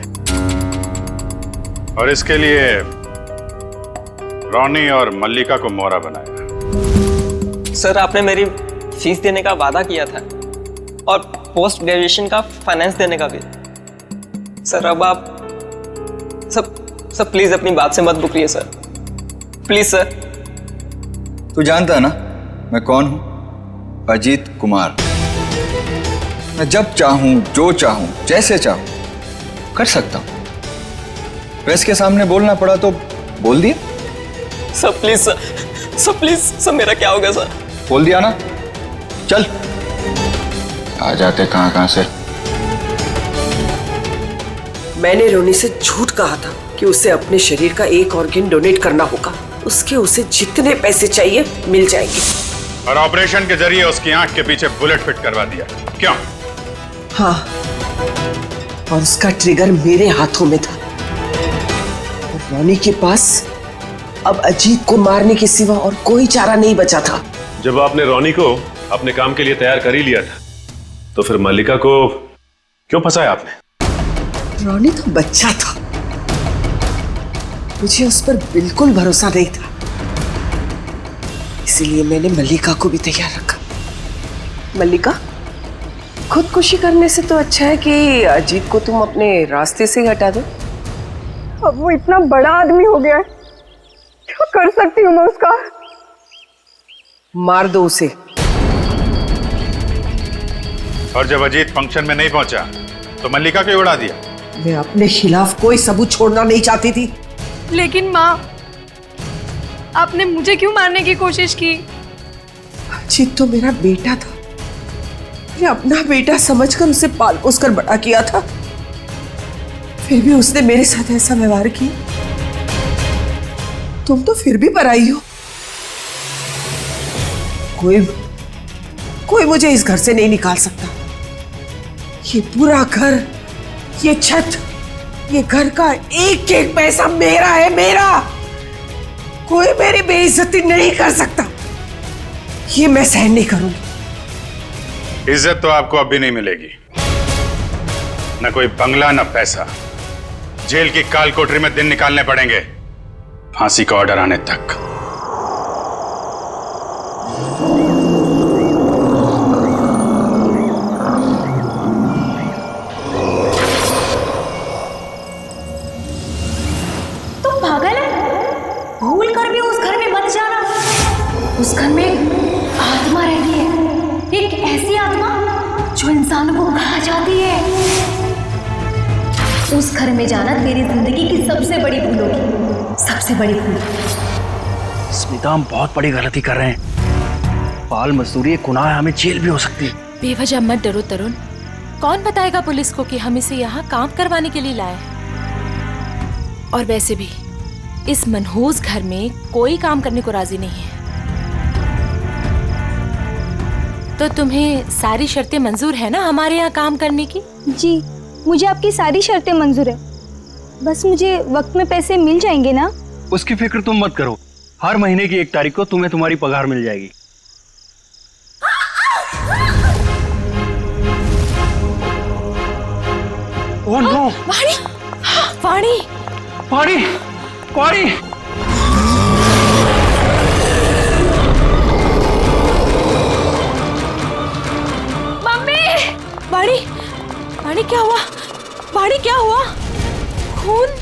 और इसके लिए रॉनी और मल्लिका को मोहरा बनाया। सर, आपने मेरी फीस देने का वादा किया था और पोस्ट ग्रेजुएशन का फाइनेंस देने का भी। सर, अब आप सब प्लीज अपनी बात से मत रुकिए सर, प्लीज सर। तू जानता है ना मैं कौन हूं? अजीत कुमार। मैं जब चाहूं, जो चाहूं, जैसे चाहूं कर सकता हूं। प्रेस के सामने बोलना पड़ा तो बोल दिया। Sir please sir please sir, मेरा क्या हो गया सर? बोल दिया ना, चल। आ जाते कहां से। मैंने रोनी से झूठ कहा था कि उसे अपने शरीर का एक ऑर्गन डोनेट करना होगा। उसके उसे जितने पैसे चाहिए मिल जाएंगे। और ऑपरेशन के जरिए उसकी आंख के पीछे बुलेट फिट करवा दिया। क्यों? हाँ, और उसका ट्रिगर मेरे हाथों में था। और रोनी के पास अब अजीत को मारने के सिवा और कोई चारा नहीं बचा था। जब आपने रोनी को अपने काम के लिए तैयार कर ही लिया था, तो फिर मल्लिका को क्यों फंसाया आपने? रोनी तो बच्चा था, मुझे उस पर बिल्कुल भरोसा नहीं था, इसीलिए मैंने मल्लिका को भी तैयार रखा। मल्लिका, खुदकुशी करने से तो अच्छा है कि अजीत को तुम अपने रास्ते से हटा दो। अब वो इतना बड़ा आदमी हो गया है, क्या कर सकती हूँ मैं उसका? मार दो उसे। और जब अजीत फंक्शन में नहीं पहुंचा तो मल्लिका को उड़ा दिया। मैं अपने खिलाफ कोई सबूत छोड़ना नहीं चाहती थी। लेकिन माँ, आपने मुझे क्यों मारने की कोशिश की? अजीत तो मेरा बेटा था, मैं अपना बेटा समझकर उसे पाल पोस कर बड़ा किया था, फिर भी उसने मेरे साथ ऐसा व्यवहार किया। तुम तो फिर भी पराई हो। कोई मुझे इस घर से नहीं निकाल सकता। ये पूरा घर, ये छत, ये घर का एक एक पैसा मेरा है, मेरा। कोई मेरी बेइज्जती नहीं कर सकता। ये मैं सहन नहीं करूंगी। इज्जत तो आपको अब भी नहीं मिलेगी। न कोई बंगला, न पैसा। जेल की काल कोठरी में दिन निकालने पड़ेंगे, फांसी का ऑर्डर आने तक। तुम पागल है? भूल कर भी उस घर में मत जाना। उस घर में आत्मा रहती है। चाहती है? उस घर में जाना तेरी जिंदगी की सबसे बड़ी भूल होगी, सबसे बड़ी भूल। स्मिता, हम बहुत बड़ी गलती कर रहे हैं। बाल मजदूरी एक गुनाह है, हमें जेल भी हो सकती है। बेवजह मत डरो तरुण। कौन बताएगा पुलिस को कि हम इसे यहाँ काम करवाने के लिए लाए हैं? और वैसे भी इस मनहूस घर में कोई काम करने को राजी नहीं है। तो तुम्हें सारी शर्तें मंजूर है ना हमारे यहाँ काम करने की? जी, मुझे आपकी सारी शर्तें मंजूर है। बस मुझे वक्त में पैसे मिल जाएंगे ना? उसकी फिक्र तुम मत करो, हर महीने की 1 तारीख को तुम्हें तुम्हारी पगार मिल जाएगी। Oh no! वाणी! वाणी! वाणी! वाणी! मम्मी! वाणी! वाणी क्या हुआ? वाणी क्या हुआ? खून?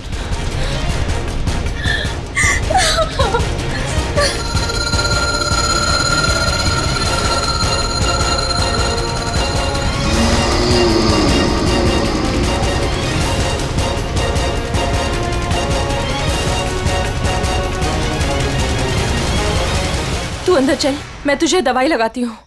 तू अंदर चल, मैं तुझे दवाई लगाती हूँ।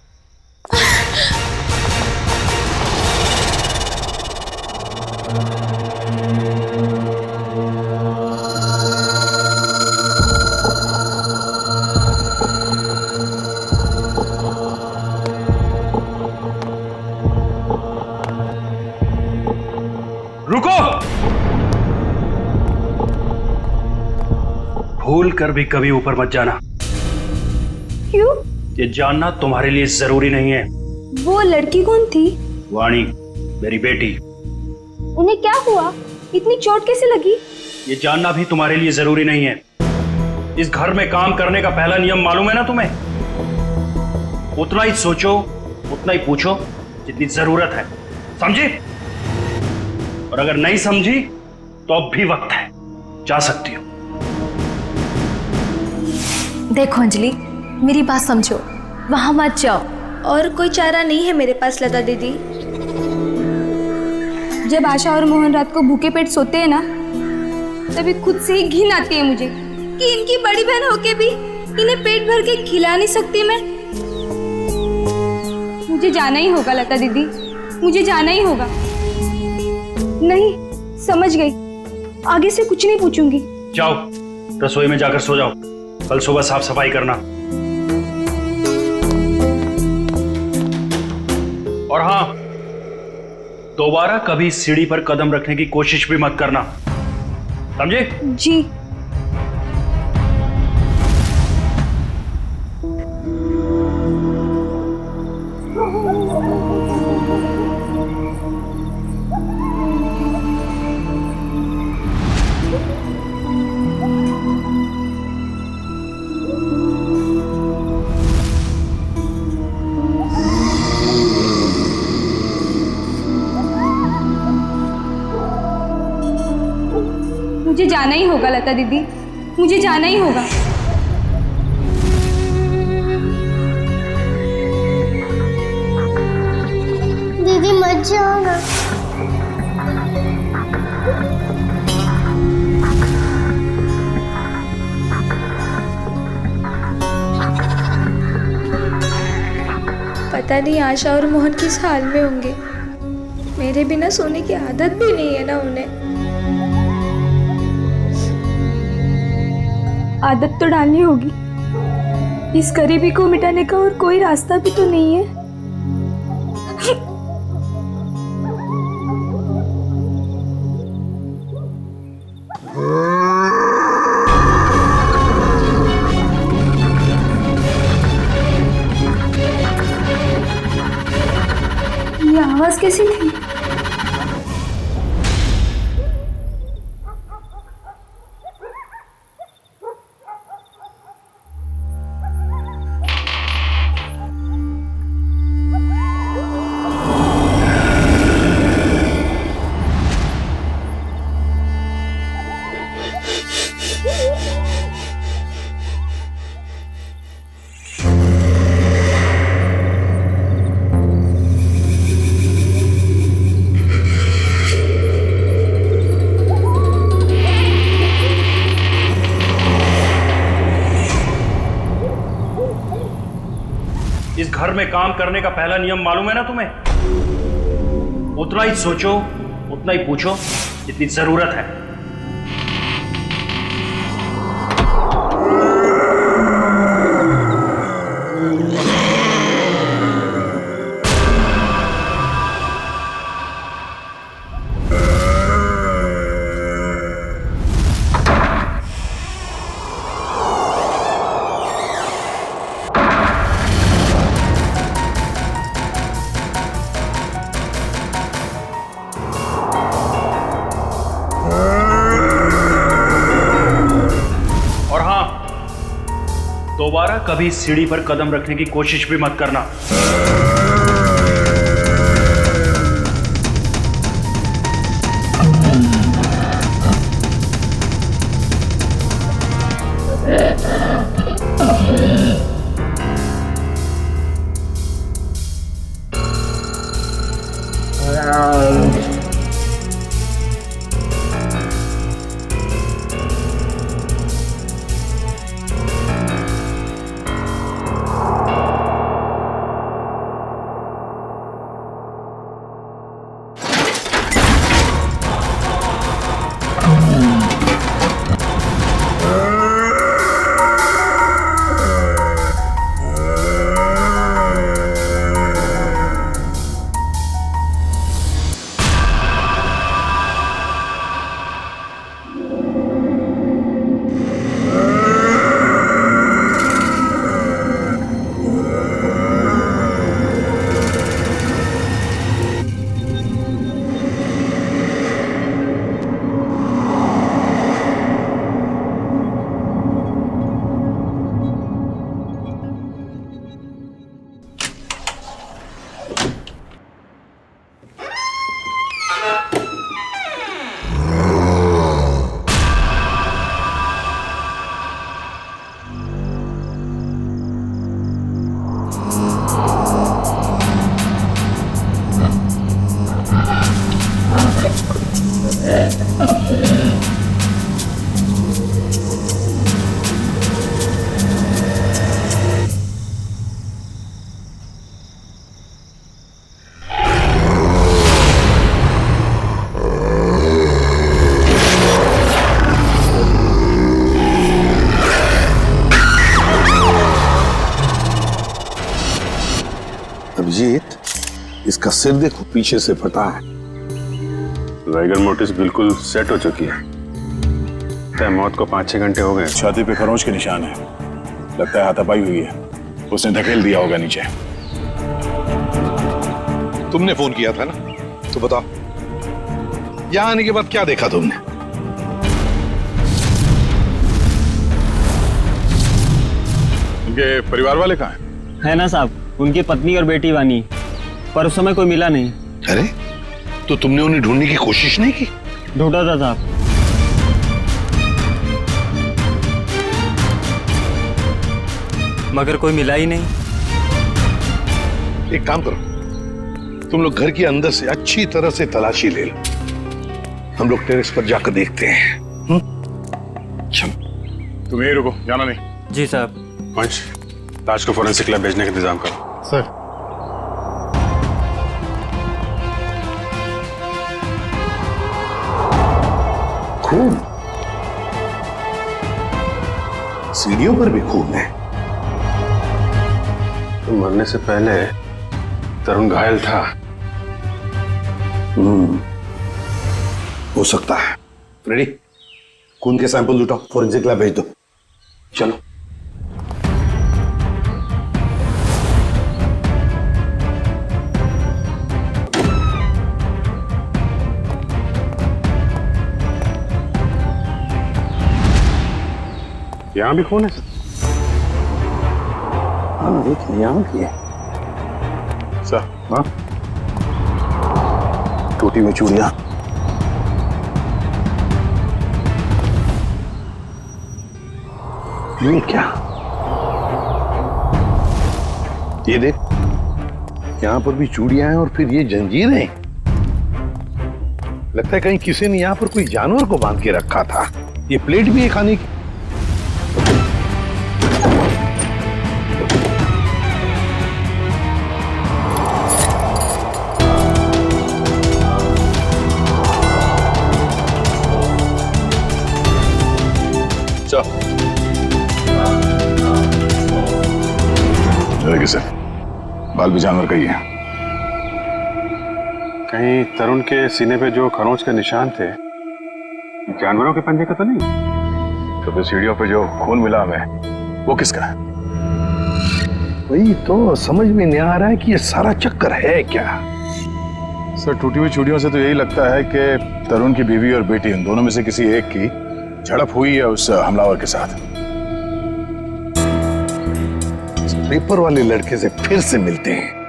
रुको! भूल कर भी कभी ऊपर मत जाना। क्यों? ये जानना तुम्हारे लिए जरूरी नहीं है। वो लड़की कौन थी? वाणी, मेरी बेटी। उन्हें क्या हुआ? इतनी चोट कैसे लगी? ये जानना भी तुम्हारे लिए जरूरी नहीं है। इस घर में काम करने का पहला नियम मालूम है ना तुम्हें? उतना ही सोचो, उतना ही पूछो जितनी जरूरत है, समझी? और अगर नहीं समझी तो अब भी वक्त है, जा सकती हो। देखो अंजलि, मेरी बात समझो, वहां मत जाओ। और कोई चारा नहीं है मेरे पास लता दीदी। जब आशा और मोहन रात को भूखे पेट सोते हैं ना, तभी खुद से ही घिन आती है मुझे कि इनकी बड़ी बहन होके भी इन्हें पेट भर के खिला नहीं सकती मैं। मुझे जाना ही होगा लता दीदी, मुझे जाना ही होगा। नहीं, समझ गई, आगे से कुछ नहीं पूछूंगी। जाओ, रसोई में जाकर सो जाओ, कल सुबह साफ सफाई करना। और हाँ, दोबारा कभी सीढ़ी पर कदम रखने की कोशिश भी मत करना, समझे? जी। मुझे जाना ही होगा लता दीदी, मुझे जाना ही होगा। दीदी मत जाओ ना। पता नहीं आशा और मोहन किस हाल में होंगे। मेरे बिना सोने की आदत भी नहीं है ना उन्हें। आदत तो डालनी होगी, इस गरीबी को मिटाने का और कोई रास्ता भी तो नहीं है। ये आवाज कैसी थी? में काम करने का पहला नियम मालूम है ना तुम्हें? उतना ही सोचो, उतना ही पूछो जितनी जरूरत है। दोबारा कभी सीढ़ी पर कदम रखने की कोशिश भी मत करना। अभिजीत, इसका सिर देखो, पीछे से फटा है। वाइगर मोटिस बिल्कुल सेट हो चुकी है। मौत को 5-6 घंटे हो गए। छाती पे खरोंच के निशान है, लगता है हाथापाई हुई है। उसने धकेल दिया होगा नीचे। तुमने फोन किया था ना, तो बताओ यहां आने के बाद क्या देखा तुमने? उनके परिवार वाले कहाँ हैं? है ना साहब, उनकी पत्नी और बेटी वानी, पर उस समय कोई मिला नहीं। अरे तो तुमने उन्हें ढूंढने की कोशिश नहीं की? ढूंढा था साहब, मगर कोई मिला ही नहीं। एक काम करो, तुम लोग घर के अंदर से अच्छी तरह से तलाशी ले लो, हम लोग टेरेस पर जाकर देखते हैं। तुम यही रुको, जाना नहीं। जी साहब। पंच, लाश को फोरेंसिक लैब भेजने का इंतजाम करो। सर। खून, सीढ़ियों पर भी खून है। तो मरने से पहले तरुण घायल था। हो सकता है। रेडी, खून के सैंपल उठाओ, फोरेंसिक लैब भेज दो। चलो। यहां भी खून है? हाँ देखिए, यहाँ भी है। सर, हाँ, टोटी में चूड़ियां। ये क्या? ये देख, यहां पर भी चूड़ियां हैं और फिर ये जंजीरें। लगता है कहीं किसी ने यहां पर कोई जानवर को बांध के रखा था। ये प्लेट भी है खाने की। बाल भी जानवर का ही है। कहीं तरुण के सीने पे जो खरोंच के निशान थे जानवरों के पंजे का तो नहीं? तो फिर सीढ़ियों पे जो खून मिला हमें वो किसका है? वही तो समझ में नहीं आ रहा है कि ये सारा चक्कर है क्या। सर टूटी हुई चूड़ियों से तो यही लगता है कि तरुण की बीवी और बेटी इन दोनों में से किसी एक की झड़प हुई है उस हमलावर के साथ। इस पेपर वाले लड़के से फिर से मिलते हैं।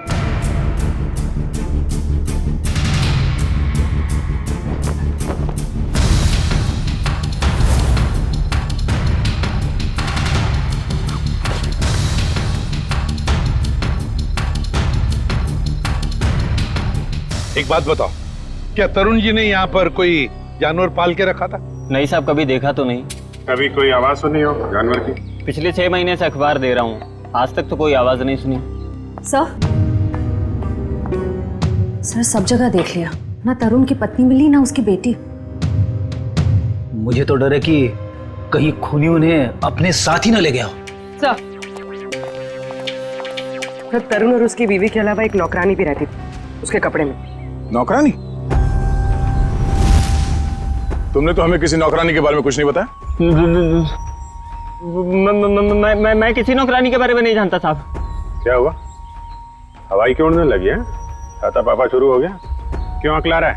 एक बात बताओ, क्या तरुण जी ने यहाँ पर कोई जानवर पाल के रखा था? नहीं साहब, कभी देखा तो नहीं। कभी कोई आवाज सुनी हो जानवर की? पिछले 6 महीने से अखबार दे रहा हूँ, आज तक तो कोई आवाज नहीं सुनी। सर सब जगह देख लिया, ना तरुण की पत्नी मिली ना उसकी बेटी। मुझे तो डर है कि कहीं खूनी उन्हें अपने साथ ही ना ले गया हो। सर तरुण और उसकी बीवी के अलावा एक नौकरानी भी रहती थी उसके कपड़े में। नौकरानी? तुमने तो हमें किसी नौकरानी के बारे में कुछ नहीं बताया। मैं किसी नौकरानी के बारे में नहीं जानता साहब। क्या हुआ? हवाई क्यों उड़ने लगी है? छाता पापा शुरू हो गया? क्यों अकला रहा है?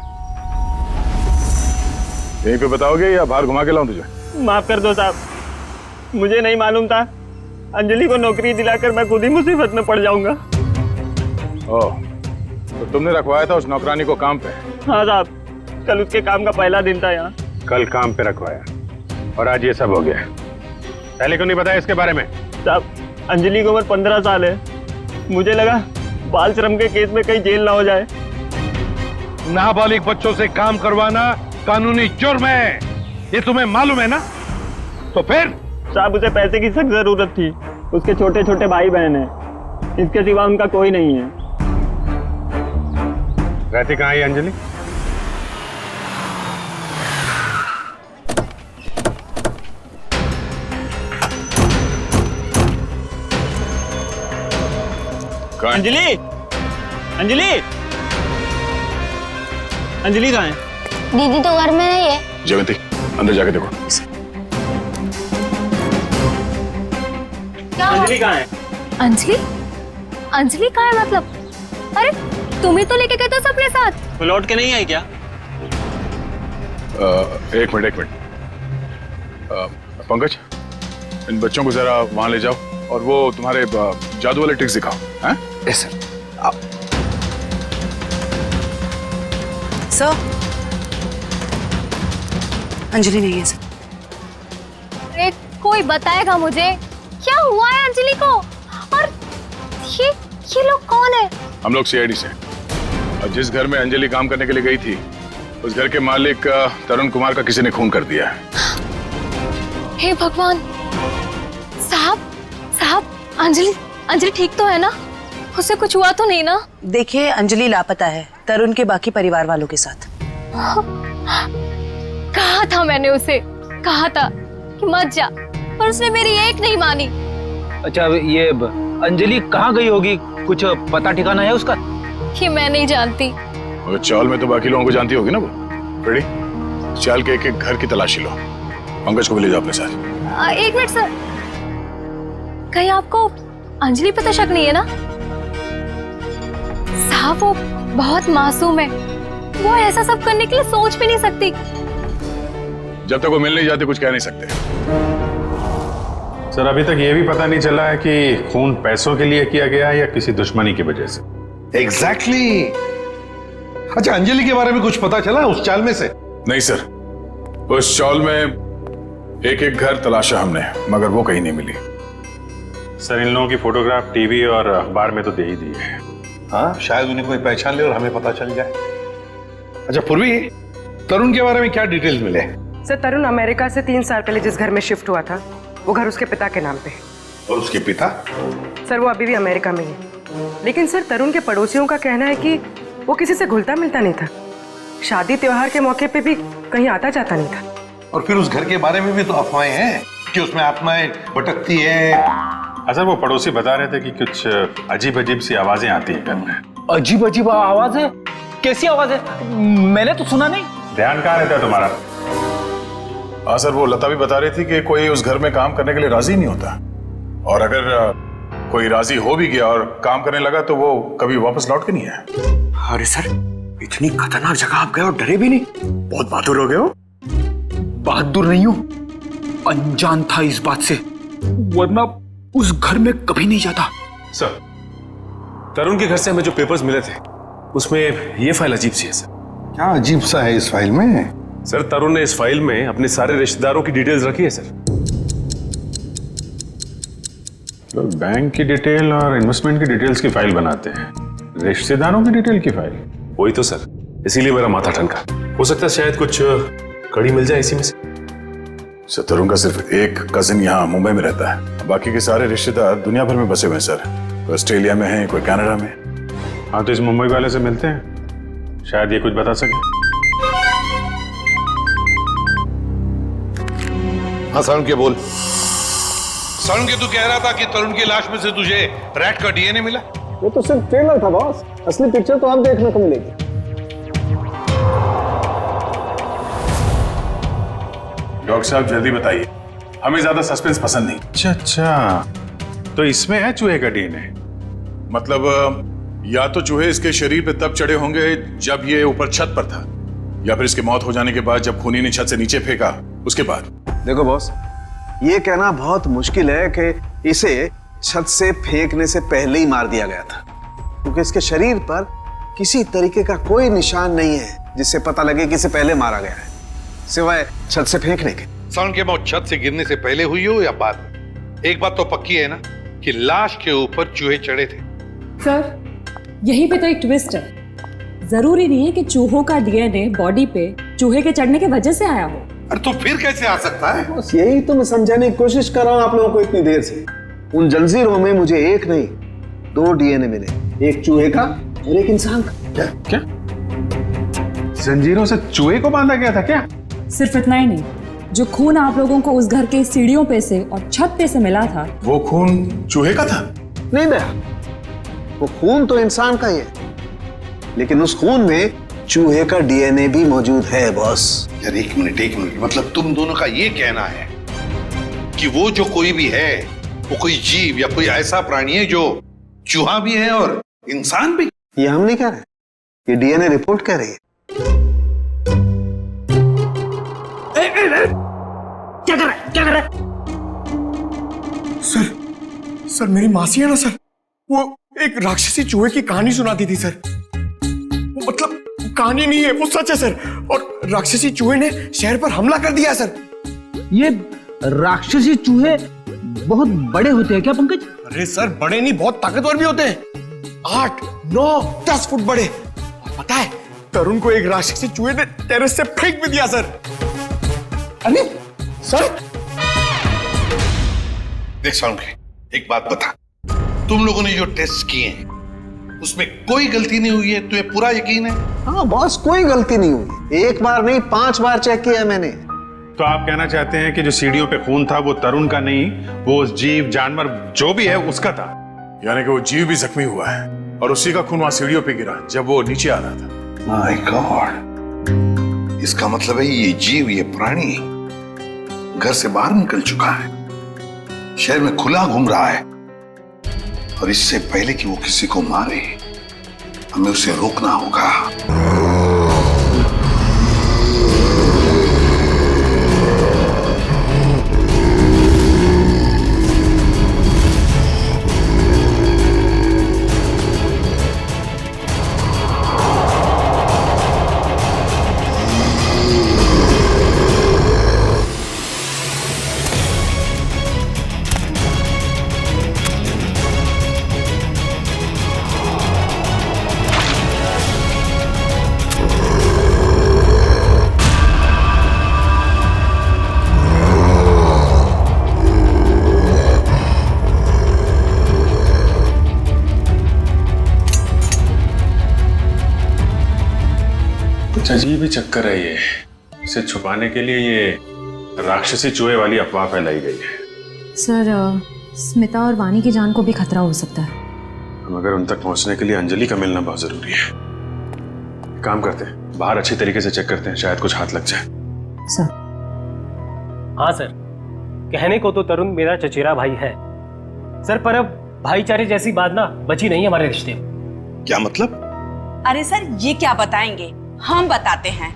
यहीं पे बताओगे या बाहर घुमा के लाऊं तुझे? माफ कर दो साहब, मुझे नहीं मालूम था। अंजलि को नौकरी दिलाकर मैं खुद ही मुसीबत में पड़ जाऊंगा। ओह, तो तुमने रखवाया था उस नौकरानी को काम पे? हाँ साहब, कल उसके काम का पहला दिन था यहाँ। कल काम पे रखवाया और आज ये सब हो गया। पहले क्यों नहीं बताया इसके बारे में? साहब अंजलि की उम्र 15 साल है, मुझे लगा बाल श्रम के केस में कहीं जेल ना हो जाए। नाबालिग बच्चों से काम करवाना कानूनी जुर्म है, ये तुम्हें मालूम है ना? तो फिर? साहब उसे पैसे की सख्त जरूरत थी, उसके छोटे छोटे भाई बहन हैं, इसके सिवा उनका कोई नहीं है। रहती कहाँ है अंजलि? अंजलि, अंजलि, अंजलि कहाँ है? दीदी तो घर में नहीं है। जयवंती अंदर जाके देखो। अंजलि कहाँ है? अंजलि? अंजलि कहाँ है मतलब? अरे तुम ही तो लेके गए थे सबके साथ। वो लौट के नहीं आई क्या? एक मिनट पंकज, इन बच्चों को जरा वहां ले जाओ और वो तुम्हारे जादू वाले ट्रिक्स दिखाओ। हैं? Yes sir. सर अंजलि नहीं है सर। अरे कोई बताएगा मुझे क्या हुआ है अंजलि को? और ये लोग कौन है? हम लोग सीआईडी से। और जिस घर में अंजलि काम करने के लिए गई थी उस घर के मालिक तरुण कुमार का किसी ने खून कर दिया है। हे भगवान! साहब साहब, अंजलि ठीक तो है ना? उसे कुछ हुआ तो नहीं ना? देखिए अंजलि लापता है तरुण के बाकी परिवार वालों के साथ। कहा था मैंने उसे, कहा था कि मत जा, पर उसने मेरी एक नहीं मानी। अच्छा ये अंजलि कहाँ गई होगी, कुछ पता ठिकाना है उसका? कि मैं नहीं जानती। और चाल में तो बाकी लोगों को जानती होगी ना वो। रेडी? चाल के एक एक घर की तलाशी लो, पंकज को भी ले जाओ अपने साथ। एक मिनट सर, कहीं आपको अंजलि पे तो शक नहीं है ना? साहब वो बहुत मासूम है, वो ऐसा सब करने के लिए सोच भी नहीं सकती। जब तक वो मिल नहीं जाते कुछ कह नहीं सकते। सर अभी तक ये भी पता नहीं चला है कि खून पैसों के लिए किया गया है या किसी दुश्मनी की वजह से। एग्जैक्टली। अच्छा अंजलि के बारे में कुछ पता चला उस चाल में से? नहीं सर, उस चाल में एक एक घर तलाशा हमने मगर वो कहीं नहीं मिली। सर इन लोगों की फोटोग्राफ टीवी और अखबार में तो दे ही दी है। हाँ शायद उन्हें कोई पहचान ले और हमें पता चल जाए। अच्छा पूर्वी, तरुण के बारे में क्या डिटेल्स मिले? सर तरुण अमेरिका से 3 साल पहले जिस घर में शिफ्ट हुआ था वो घर उसके पिता के नाम पे है। और उसके पिता? सर वो अभी भी अमेरिका में ही है, लेकिन सर तरुण के पड़ोसियों का कहना है कि वो किसी से घुलता मिलता नहीं था, शादी त्योहार के मौके पे भी कहीं आता जाता नहीं था। और फिर उस घर के बारे में भी तो अफवाहें हैं कि उसमें आत्माएं भटकती है, सर वो पड़ोसी बता रहे थे कि कुछ अजीब अजीब सी आवाजें आती हैं घर में। अजीब अजीब आवाज है? कैसी आवाज है? मैंने तो सुना नहीं। ध्यान कहाँ रहता है तुम्हारा? हाँ सर, वो लता भी बता रही थी कि कोई उस घर में काम करने के लिए राजी नहीं होता, और अगर कोई राजी हो भी गया और काम करने लगा तो वो कभी वापस लौट के नहीं आया। अरे सर, इतनी खतरनाक जगह आप गए और डरे भी नहीं? बहुत बहादुर हो गए हो। बहादुर नहीं हूं, अनजान था इस बात से, वरना उस घर में कभी नहीं जाता। सर, तरुण के घर से हमें जो पेपर्स मिले थे उसमें ये फाइल अजीब सी है सर। क्या अजीब सा है इस फाइल में? सर, तरुण ने इस फाइल में अपने सारे रिश्तेदारों की डिटेल्स रखी है सर। तो बैंक की डिटेल और इन्वेस्टमेंट की डिटेल्स की फाइल बनाते हैं, रिश्तेदारों की डिटेल की फाइल? वही तो सर, इसीलिए मेरा माथा ठनका। हो सकता है शायद कुछ कड़ी मिल जाए इसी में से। सर, तरुण का सिर्फ एक कजिन यहाँ मुंबई में रहता है, बाकी के सारे रिश्तेदार दुनिया भर में बसे हुए हैं सर। कोई ऑस्ट्रेलिया में है, कोई कनाडा में। हाँ, तो इस मुंबई वाले से मिलते हैं, शायद ये कुछ बता सके। हाँ सारुण के बोल। सारुण के तू कह रहा था कि तरुण की लाश में से तुझे रैट का डीएनए मिला? वो तो सिर्फ ट्रेलर था बॉस, असली पिक्चर तो आप देखने को मिलेगी। डॉक्टर साहब जल्दी बताइए, हमें ज्यादा सस्पेंस पसंद नहीं। अच्छा अच्छा, तो इसमें है चूहे का डीएनए? मतलब या तो चूहे इसके शरीर पे तब चढ़े होंगे जब ये ऊपर छत पर था, या फिर इसके मौत हो जाने के बाद जब खूनी ने छत से नीचे फेंका उसके बाद। देखो बॉस, ये कहना बहुत मुश्किल है कि इसे छत से फेंकने से पहले ही मार दिया गया था, क्योंकि इसके शरीर पर किसी तरीके का कोई निशान नहीं है जिससे पता लगे कि इसे पहले मारा गया है, सिवाय छत से फेंकने के। सारुण की मौत छत से गिरने से पहले हुई हो या बाद में, एक बात तो पक्की है ना कि लाश के ऊपर चूहे चढ़े थे। सर, यहीं पे तो एक ट्विस्ट है। जरूरी नहीं है कि चूहों का डीएनए बॉडी पे चूहे के चढ़ने की वजह से आया हो। अरे तो फिर कैसे आ सकता है? बस यही तो मैं समझाने की कोशिश कर रहा हूं आप लोगों को इतनी देर से। उन जंजीरों में मुझे एक नहीं 2 डीएनए मिले, एक चूहे का और एक इंसान का। क्या जंजीरों से चूहे को बांधा गया था क्या? सिर्फ इतना ही नहीं, जो खून आप लोगों को उस घर के सीढ़ियों पे से और छत पे से मिला था, वो खून चूहे का था? नहीं दया, वो खून तो इंसान का ही है, लेकिन उस खून में चूहे का डीएनए भी मौजूद है बॉस। यार एक मिनट, मतलब तुम दोनों का ये कहना है कि वो जो कोई भी है वो कोई जीव या कोई ऐसा प्राणी है जो चूहा भी है और इंसान भी? ये हम नहीं कह रहे, ये डीएनए रिपोर्ट कह रही है। क्या कर रहा है? सर मेरी मासी है ना सर, वो एक राक्षसी चूहे की कहानी सुनाती थी सर। मतलब कहानी नहीं है, वो सच है सर। और राक्षसी चूहे ने शहर पर हमला कर दिया सर। ये राक्षसी चूहे बहुत बड़े होते हैं क्या पंकज? अरे सर, बड़े नहीं, बहुत ताकतवर भी होते हैं। 8, 9, 10 फुट बड़े। और पता है, तरुण को एक राक्षसी चूहे ने टेरेस से फेंक भी दिया सर। अरे सर, देख सारुण के, एक बात बता, तुम लोगों ने जो टेस्ट किए हैं उसमें कोई गलती नहीं हुई है? तुम्हें पूरा यकीन है? हाँ बॉस, कोई गलती नहीं हुई। एक बार नहीं, 5 बार चेक किया मैंने। तो आप कहना चाहते हैं कि जो सीढ़ियों पे खून था वो तरुण का नहीं, वो उस जीव जानवर जो भी है उसका था? यानी कि वो जीव भी जख्मी हुआ है और उसी का खून वहां सीढ़ियों पे गिरा जब वो नीचे आ रहा था। माय गॉड, इसका मतलब है ये जीव, ये प्राणी घर से बाहर निकल चुका है, शहर में खुला घूम रहा है, और इससे पहले कि वो किसी को मारे हमें उसे रोकना होगा। अजीब ही चक्कर है ये। इसे छुपाने के लिए ये राक्षसी चूहे वाली अफवाह फैलाई गई है। सर स्मिता और वानी की जान को भी खतरा हो सकता है। मगर उन तक पहुंचने के लिए अंजलि का मिलना बहुत जरूरी है। काम करते हैं, बाहर अच्छी तरीके से चेक करते हैं, शायद कुछ हाथ लग जाए। सर। हाँ सर, कहने को तो तरुण मेरा चचेरा भाई है सर, पर अब भाईचारे जैसी बात ना बची नहीं हमारे रिश्ते में। क्या मतलब? अरे सर, ये क्या बताएंगे, हम बताते हैं।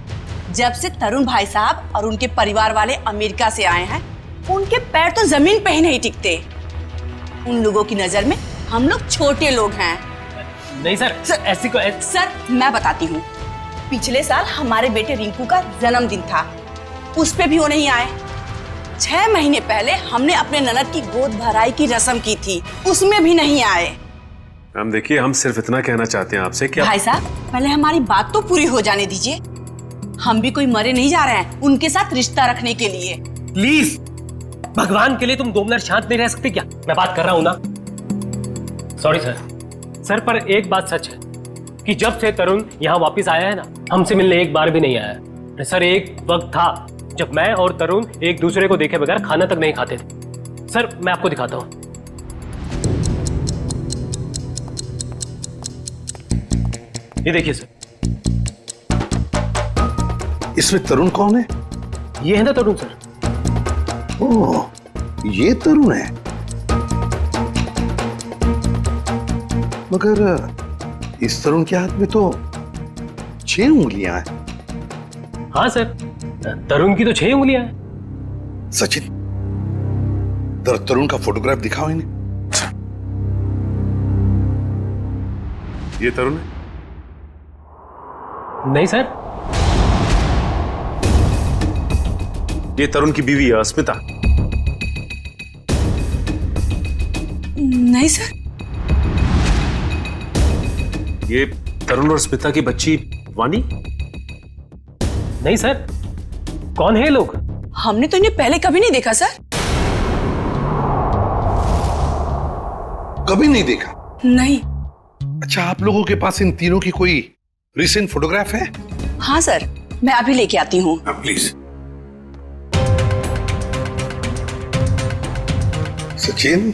जब से तरुण भाई साहब और उनके परिवार वाले अमेरिका से आए हैं, उनके पैर तो जमीन पे ही नहीं टिकते। उन लोगों की नजर में हम लोग छोटे लोग हैं। नहीं सर, ऐसी को सर मैं बताती हूँ, पिछले साल हमारे बेटे रिंकू का जन्मदिन था, उस पे भी वो नहीं आए। 6 महीने पहले हमने अपने ननद की गोद भराई की रस्म की थी, उसमें भी नहीं आए। मैम देखिए, हम सिर्फ इतना कहना चाहते हैं आपसे कि भाई साहब, पहले हमारी बात तो पूरी हो जाने दीजिए। हम भी कोई मरे नहीं जा रहे हैं उनके साथ रिश्ता रखने के लिए। प्लीज, भगवान के लिए तुम 2 मिनट शांत नहीं रह सकते क्या? मैं बात कर रहा हूँ ना। सॉरी सर, पर एक बात सच है कि जब से तरुण यहाँ वापस आया है ना, हमसे मिलने एक बार भी नहीं आया है। सर, एक वक्त था जब मैं और तरुण एक दूसरे को देखे बगैर खाना तक नहीं खाते थे। सर, मैं आपको दिखाता हूँ। ये देखिए सर। इसमें तरुण कौन है? ये है ना तरुण सर। ओह, ये तरुण है। मगर इस तरुण के हाथ में तो 6 उंगलियां हैं। हाँ सर, तरुण की तो 6 उंगलियां हैं। सचिन, तरुण का फोटोग्राफ दिखाओ इन्हें। ये तरुण है? नहीं सर। ये तरुण की बीवी है स्मिता। नहीं सर। ये तरुण और स्मिता की बच्ची वानी? नहीं सर। कौन है ये लोग? हमने तो इन्हें पहले कभी नहीं देखा सर। कभी नहीं देखा? नहीं। अच्छा, आप लोगों के पास इन तीनों की कोई रिसेंट फोटोग्राफ है? हाँ सर, मैं अभी लेके आती हूँ। प्लीज। सचिन,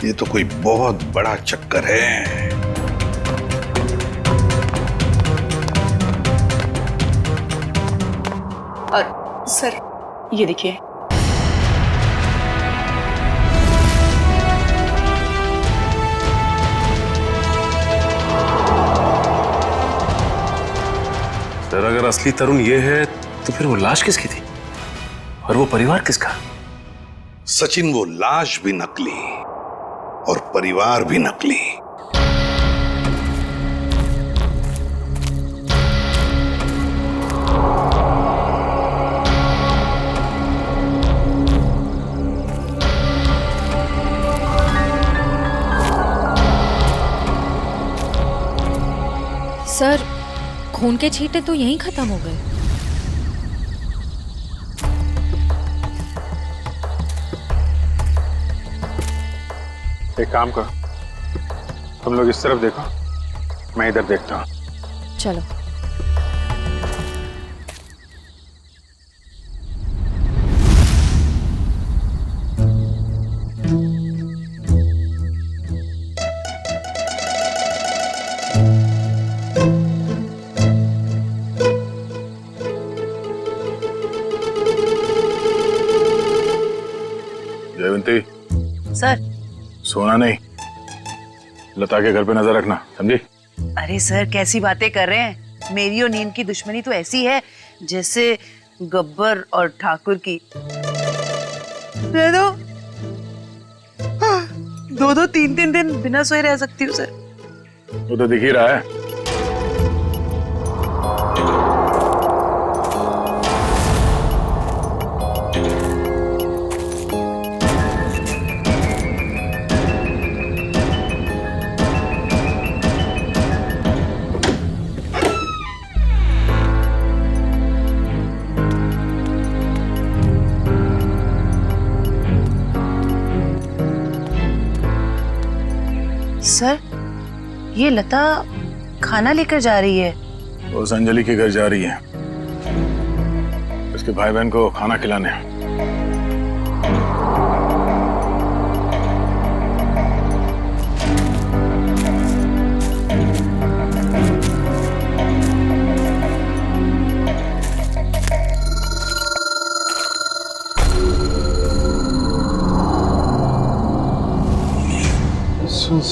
ये तो कोई बहुत बड़ा चक्कर है। और सर, ये देखिए। सर, अगर असली तरुण ये है तो फिर वो लाश किसकी थी और वो परिवार किसका? सचिन, वो लाश भी नकली और परिवार भी नकली। सर, खून के छींटे तो यहीं खत्म हो गए। एक काम करो, तुम लोग इस तरफ देखो, मैं इधर देखता हूँ। चलो। जयवंती, सर। सोना नहीं, लता के घर पे नजर रखना, समझी? अरे सर, कैसी बातें कर रहे हैं? मेरी और नींद की दुश्मनी तो ऐसी है जैसे गब्बर और ठाकुर की। दे दो। 2-2, 3-3 दिन बिना सोए रह सकती हूँ सर। वो तो दिख ही रहा है। सर, ये लता खाना लेकर जा रही है। वो उस अंजलि के घर जा रही है, उसके भाई बहन को खाना खिलाने।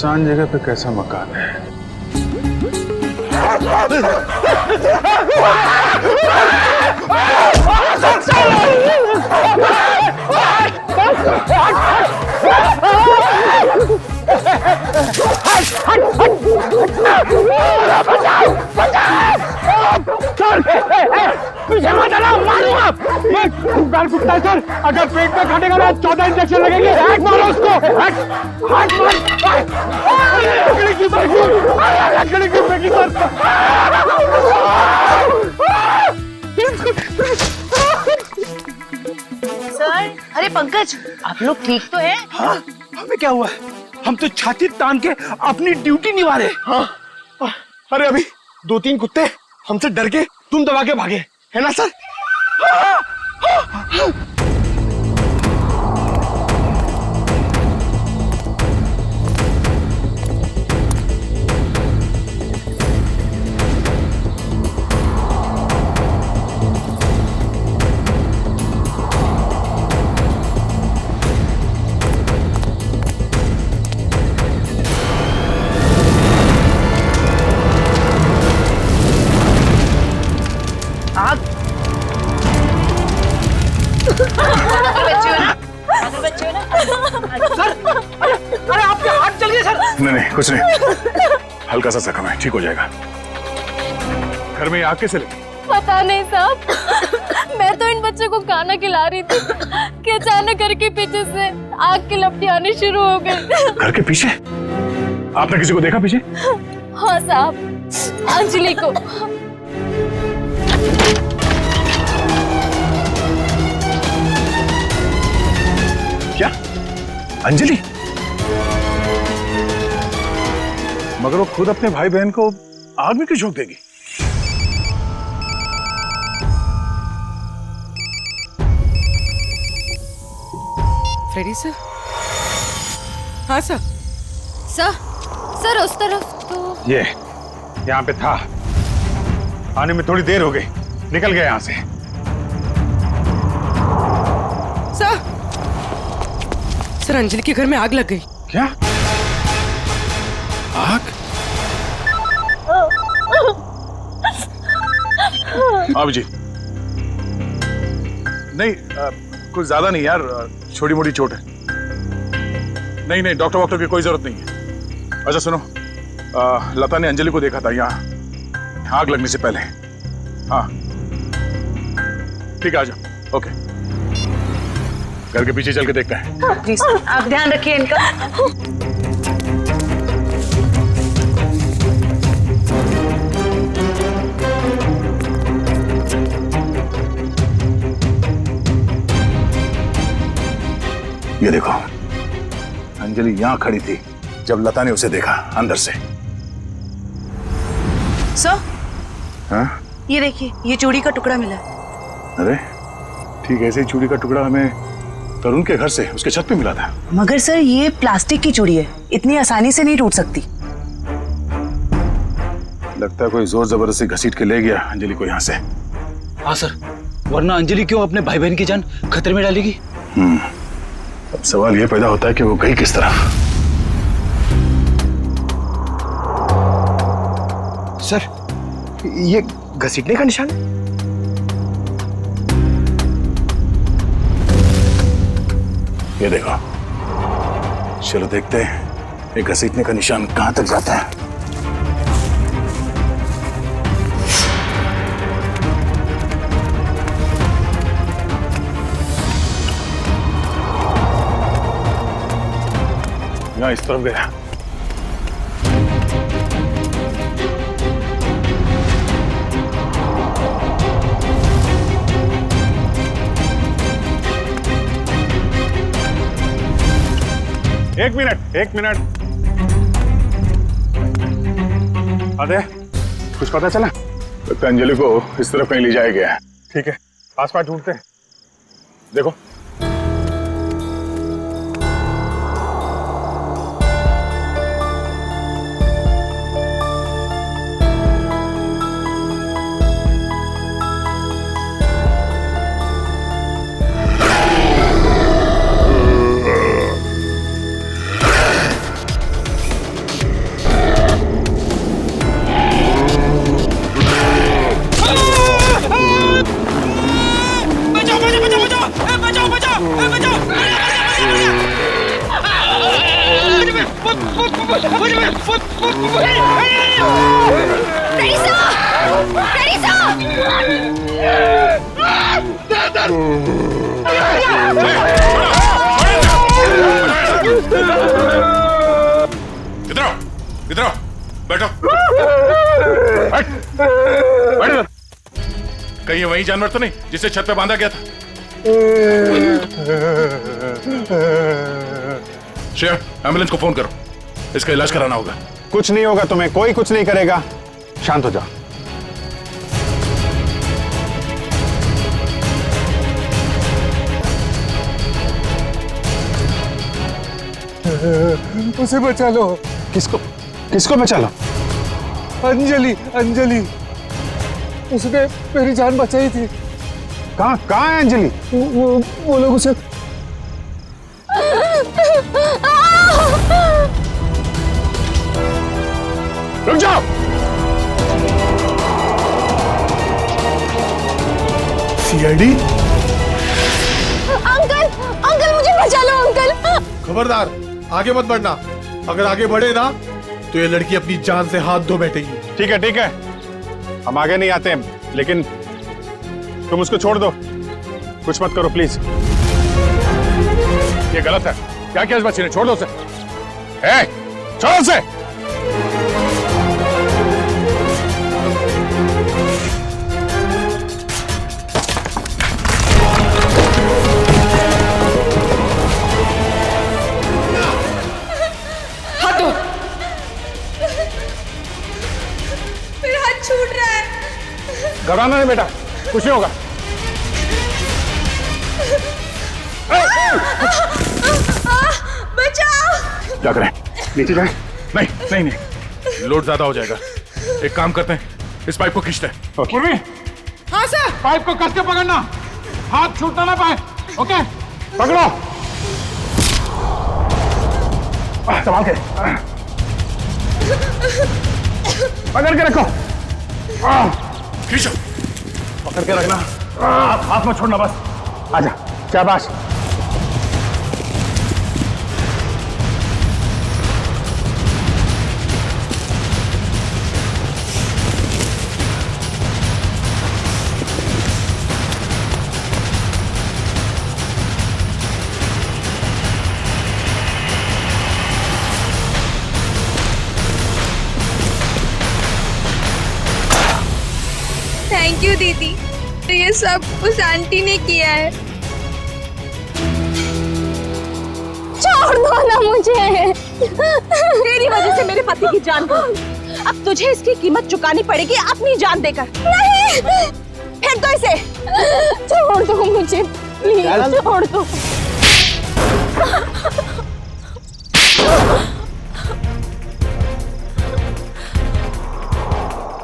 सुनसान जगह पे कैसा मकान है? पीछे मत आना, मारूंगा। गाल कुत्ता है सर, अगर पेट में काटेगा ना 14 इंजेक्शन लगेंगे। हैक मारो उसको, हैक मार। लकड़ी की बैगी, लकड़ी की बैगी सर। सर, अरे पंकज, आप लोग ठीक तो हैं? हाँ, हमें क्या हुआ? हम तो छाती तान के अपनी ड्यूटी निभा रहे। हाँ, अरे अभी 2-3 कुत्ते हमसे डर के तुम दबा के भागे, है ना सर? अरे आपके हाथ चल गए सर। नहीं, कुछ नहीं, हल्का सा जख्म है, ठीक हो जाएगा। घर में आग कैसे लगी? पता नहीं साहब, मैं तो इन बच्चों को खाना खिला रही थी कि अचानक घर के पीछे से आग की लपटें आनी शुरू हो गई। घर के पीछे? आपने किसी को देखा पीछे? हाँ साहब, अंजलि को। क्या? अंजलि? मगर वो खुद अपने भाई बहन को आग में क्यों झोंक देगी? Freddie sir? हाँ सर। सर उस तरफ तो ये यहाँ पे था, आने में थोड़ी देर हो गई, निकल गया यहाँ से। सर, अंजलि के घर में आग लग गई। क्या? आग? अभिजीत, नहीं कुछ ज्यादा नहीं यार, छोटी मोटी चोट है। नहीं, डॉक्टर वॉक्टर की कोई जरूरत नहीं है। अच्छा सुनो, लता ने अंजलि को देखा था यहाँ आग लगने से पहले। हाँ ठीक है, आ जाओ। ओके, घर के पीछे चल के देखते हैं। प्लीज आप ध्यान रखिए इनका। ये देखो, अंजलि यहाँ खड़ी थी जब लता ने उसे देखा अंदर से। सर, हाँ? ये देखिए, ये चूड़ी का टुकड़ा मिला। अरे ठीक, ऐसे ही चूड़ी का टुकड़ा हमें तरुण के घर से उसके छत पे मिला था। मगर सर, ये प्लास्टिक की चूड़ी है, इतनी आसानी से नहीं टूट सकती। लगता है कोई जोर जबरदस्ती घसीट के ले गया अंजलि को यहाँ से। हाँ सर, वरना अंजलि क्यों अपने भाई बहन की जान खतरे में डालेगी? अब सवाल ये पैदा होता है कि वो गई किस तरफ। सर, ये घसीटने का निशान है? ये देखो, चलो देखते हैं ये घसीटने का निशान कहां तक जाता है। यहाँ इस तरफ गया। एक मिनट। अरे कुछ पता चला? लगता है अंजलि को इस तरफ कहीं ले जाया गया है। ठीक है, आसपास ढूंढते हैं। देखो, इधर आओ, इधर आओ, बैठो। बैठ इधर। कहीं वही जानवर तो नहीं जिसे छत पे बांधा गया था? श्रेया, एम्बुलेंस को फोन करो, इसका इलाज कराना होगा। कुछ नहीं होगा तुम्हें, कोई कुछ नहीं करेगा, शांत हो जाओ। उसे बचा लो। किसको किसको बचा लो? अंजलि, अंजलि, उसने मेरी जान बचाई थी। कहाँ है अंजलि? वो लोग उसे रुक जाओ। सीआईडी? अंकल, अंकल मुझे बचा लो अंकल। खबरदार, आगे मत बढ़ना। अगर आगे बढ़े ना तो ये लड़की अपनी जान से हाथ धो बैठेगी। ठीक है, हम आगे नहीं आते हैं, लेकिन तुम उसको छोड़ दो, कुछ मत करो प्लीज। ये गलत है। क्या किया इस बच्चे ने? छोड़ दो उसे। छोड़ो उसे। हाथ दो। मेरा हाथ छूट रहा है। घबराना नहीं बेटा, कुछ नहीं होगा। बचाओ। क्या करें? नीचे जाए? नहीं, लोड ज्यादा हो जाएगा। एक काम करते हैं, इस पाइप को खींचते हैं। पूर्वी, हाँ सर। पाइप को कस के पकड़ना, हाथ छूटना ना पाए। ओके, पकड़ो। संभाल के, पकड़ के रखो। खींचो। पकड़ के रखना, हाथ में छोड़ना बस। आजा, शाबाश। थैंक यू दीदी, तो ये सब उस आंटी ने किया है। छोड़ दो ना मुझे। तेरी वजह से मेरे पति की जान गई। अब तुझे इसकी कीमत चुकानी पड़ेगी अपनी जान देकर। नहीं, फेंक दो इसे। छोड़ दो मुझे प्लीज, छोड़ दो।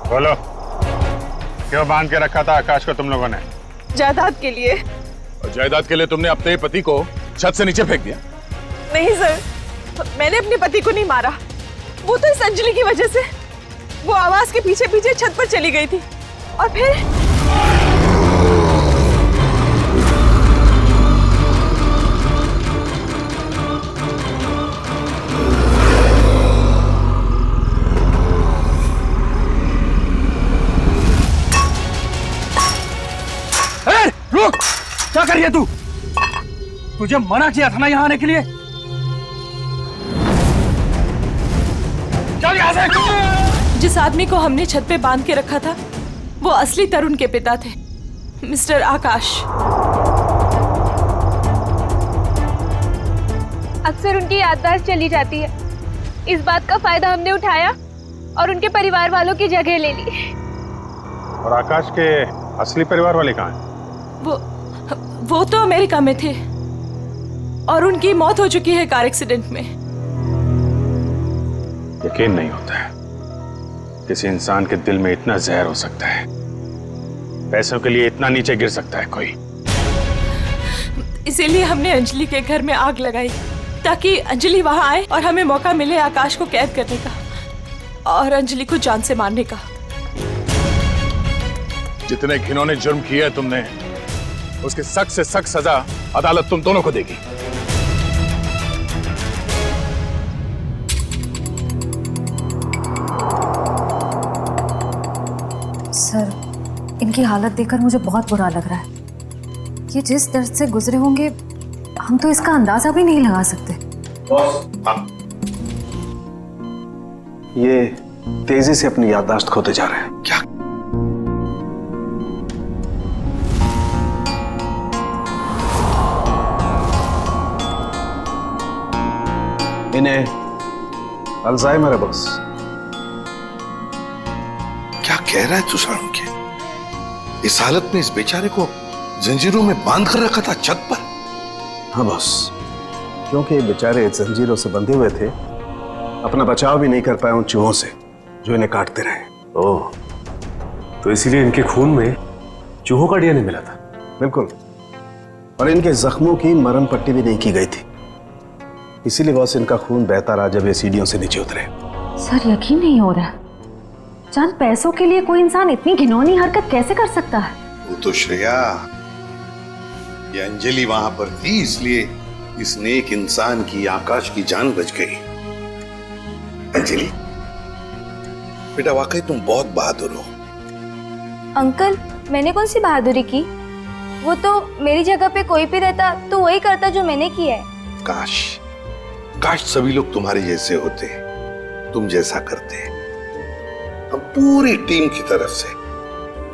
बोलो, क्यों बांध के रखा था आकाश को तुम लोगों ने? जायदाद के लिए। और जायदाद के लिए तुमने अपने पति को छत से नीचे फेंक दिया? नहीं सर, मैंने अपने पति को नहीं मारा। वो तो इस अंजलि की वजह से वो आवाज के पीछे पीछे छत पर चली गई थी और फिर रुक, क्या कर रही है तू? तुझे मना किया था ना यहाँ आने के लिए। चल यहाँ से। जिस आदमी को हमने छत पे बांध के रखा था वो असली तरुण के पिता थे, मिस्टर आकाश। अक्सर उनकी याददाश्त चली जाती है। इस बात का फायदा हमने उठाया और उनके परिवार वालों की जगह ले ली। और आकाश के असली परिवार वाले कहाँ हैं? वो तो अमेरिका में थे और उनकी मौत हो चुकी है कार एक्सीडेंट में। यकीन नहीं होता है किसी इंसान के दिल में इतना जहर हो सकता है। पैसों के लिए इतना नीचे गिर सकता है कोई। इसीलिए हमने अंजलि के घर में आग लगाई ताकि अंजलि वहां आए और हमें मौका मिले आकाश को कैद करने का और अंजलि को जान से मारने का। जितने घिनौने जुर्म किए है तुमने, उसकी सख्त से सख्त सजा अदालत तुम दोनों को देगी। सर, इनकी हालत देखकर मुझे बहुत बुरा लग रहा है। ये जिस दर्द से गुजरे होंगे हम तो इसका अंदाजा भी नहीं लगा सकते। ये तेजी से अपनी याददाश्त खोते जा रहे हैं। क्या? इन्हें अल्जाइमर है बॉस। क्या कह रहा है तू साळुंखे? इस हालत में इस बेचारे को जंजीरों में बांध कर रखा था छत पर? हाँ बॉस, क्योंकि ये बेचारे जंजीरों से बंधे हुए थे, अपना बचाव भी नहीं कर पाए उन चूहों से जो इन्हें काटते रहे। ओह, तो इसीलिए इनके खून में चूहों का डीएनए मिला था? बिल्कुल, और इनके जख्मों की मरहम पट्टी भी नहीं की गई थी, इसीलिए बॉस इनका खून बहता रहा जब ये सीढ़ियों से नीचे उतरे। सर, यकीन नहीं हो रहा, चंद पैसों के लिए कोई इंसान इतनी घिनौनी हरकत कैसे कर सकता है? वो तो श्रेया, ये अंजलि वहां पर थी, इसलिए इस नेक इंसान की, आकाश की जान बच गई। अंजलि बेटा, वाकई तुम बहुत बहादुर हो। अंकल, मैंने कौन सी बहादुरी की? वो तो मेरी जगह पे कोई भी रहता तो वही करता जो मैंने किया है। काश सभी लोग तुम्हारे जैसे होते, तुम जैसा करते। हम पूरी टीम की तरफ से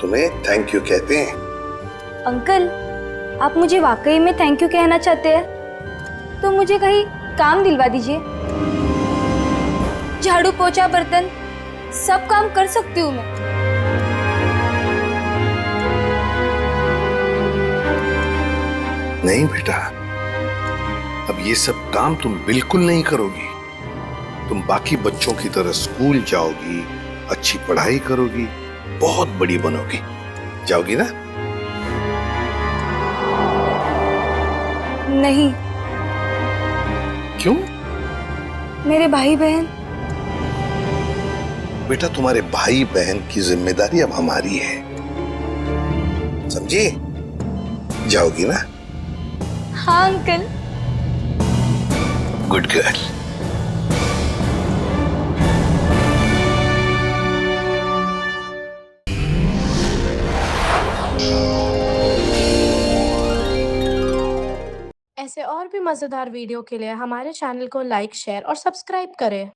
तुम्हें थैंक यू कहते हैं। अंकल, आप मुझे वाकई में थैंक यू कहना चाहते हैं तो मुझे कहीं काम दिलवा दीजिए। झाड़ू, पोछा, बर्तन सब काम कर सकती हूँ मैं। नहीं बेटा, अब ये सब काम तुम बिल्कुल नहीं करोगी। तुम बाकी बच्चों की तरह स्कूल जाओगी, अच्छी पढ़ाई करोगी, बहुत बड़ी बनोगी। जाओगी ना? नहीं। क्यों? मेरे भाई बहन। बेटा, तुम्हारे भाई बहन की जिम्मेदारी अब हमारी है, समझी? जाओगी ना? हाँ अंकल। Good girl. ऐसे और भी मज़ेदार वीडियो के लिए हमारे चैनल को लाइक, शेयर और सब्सक्राइब करें।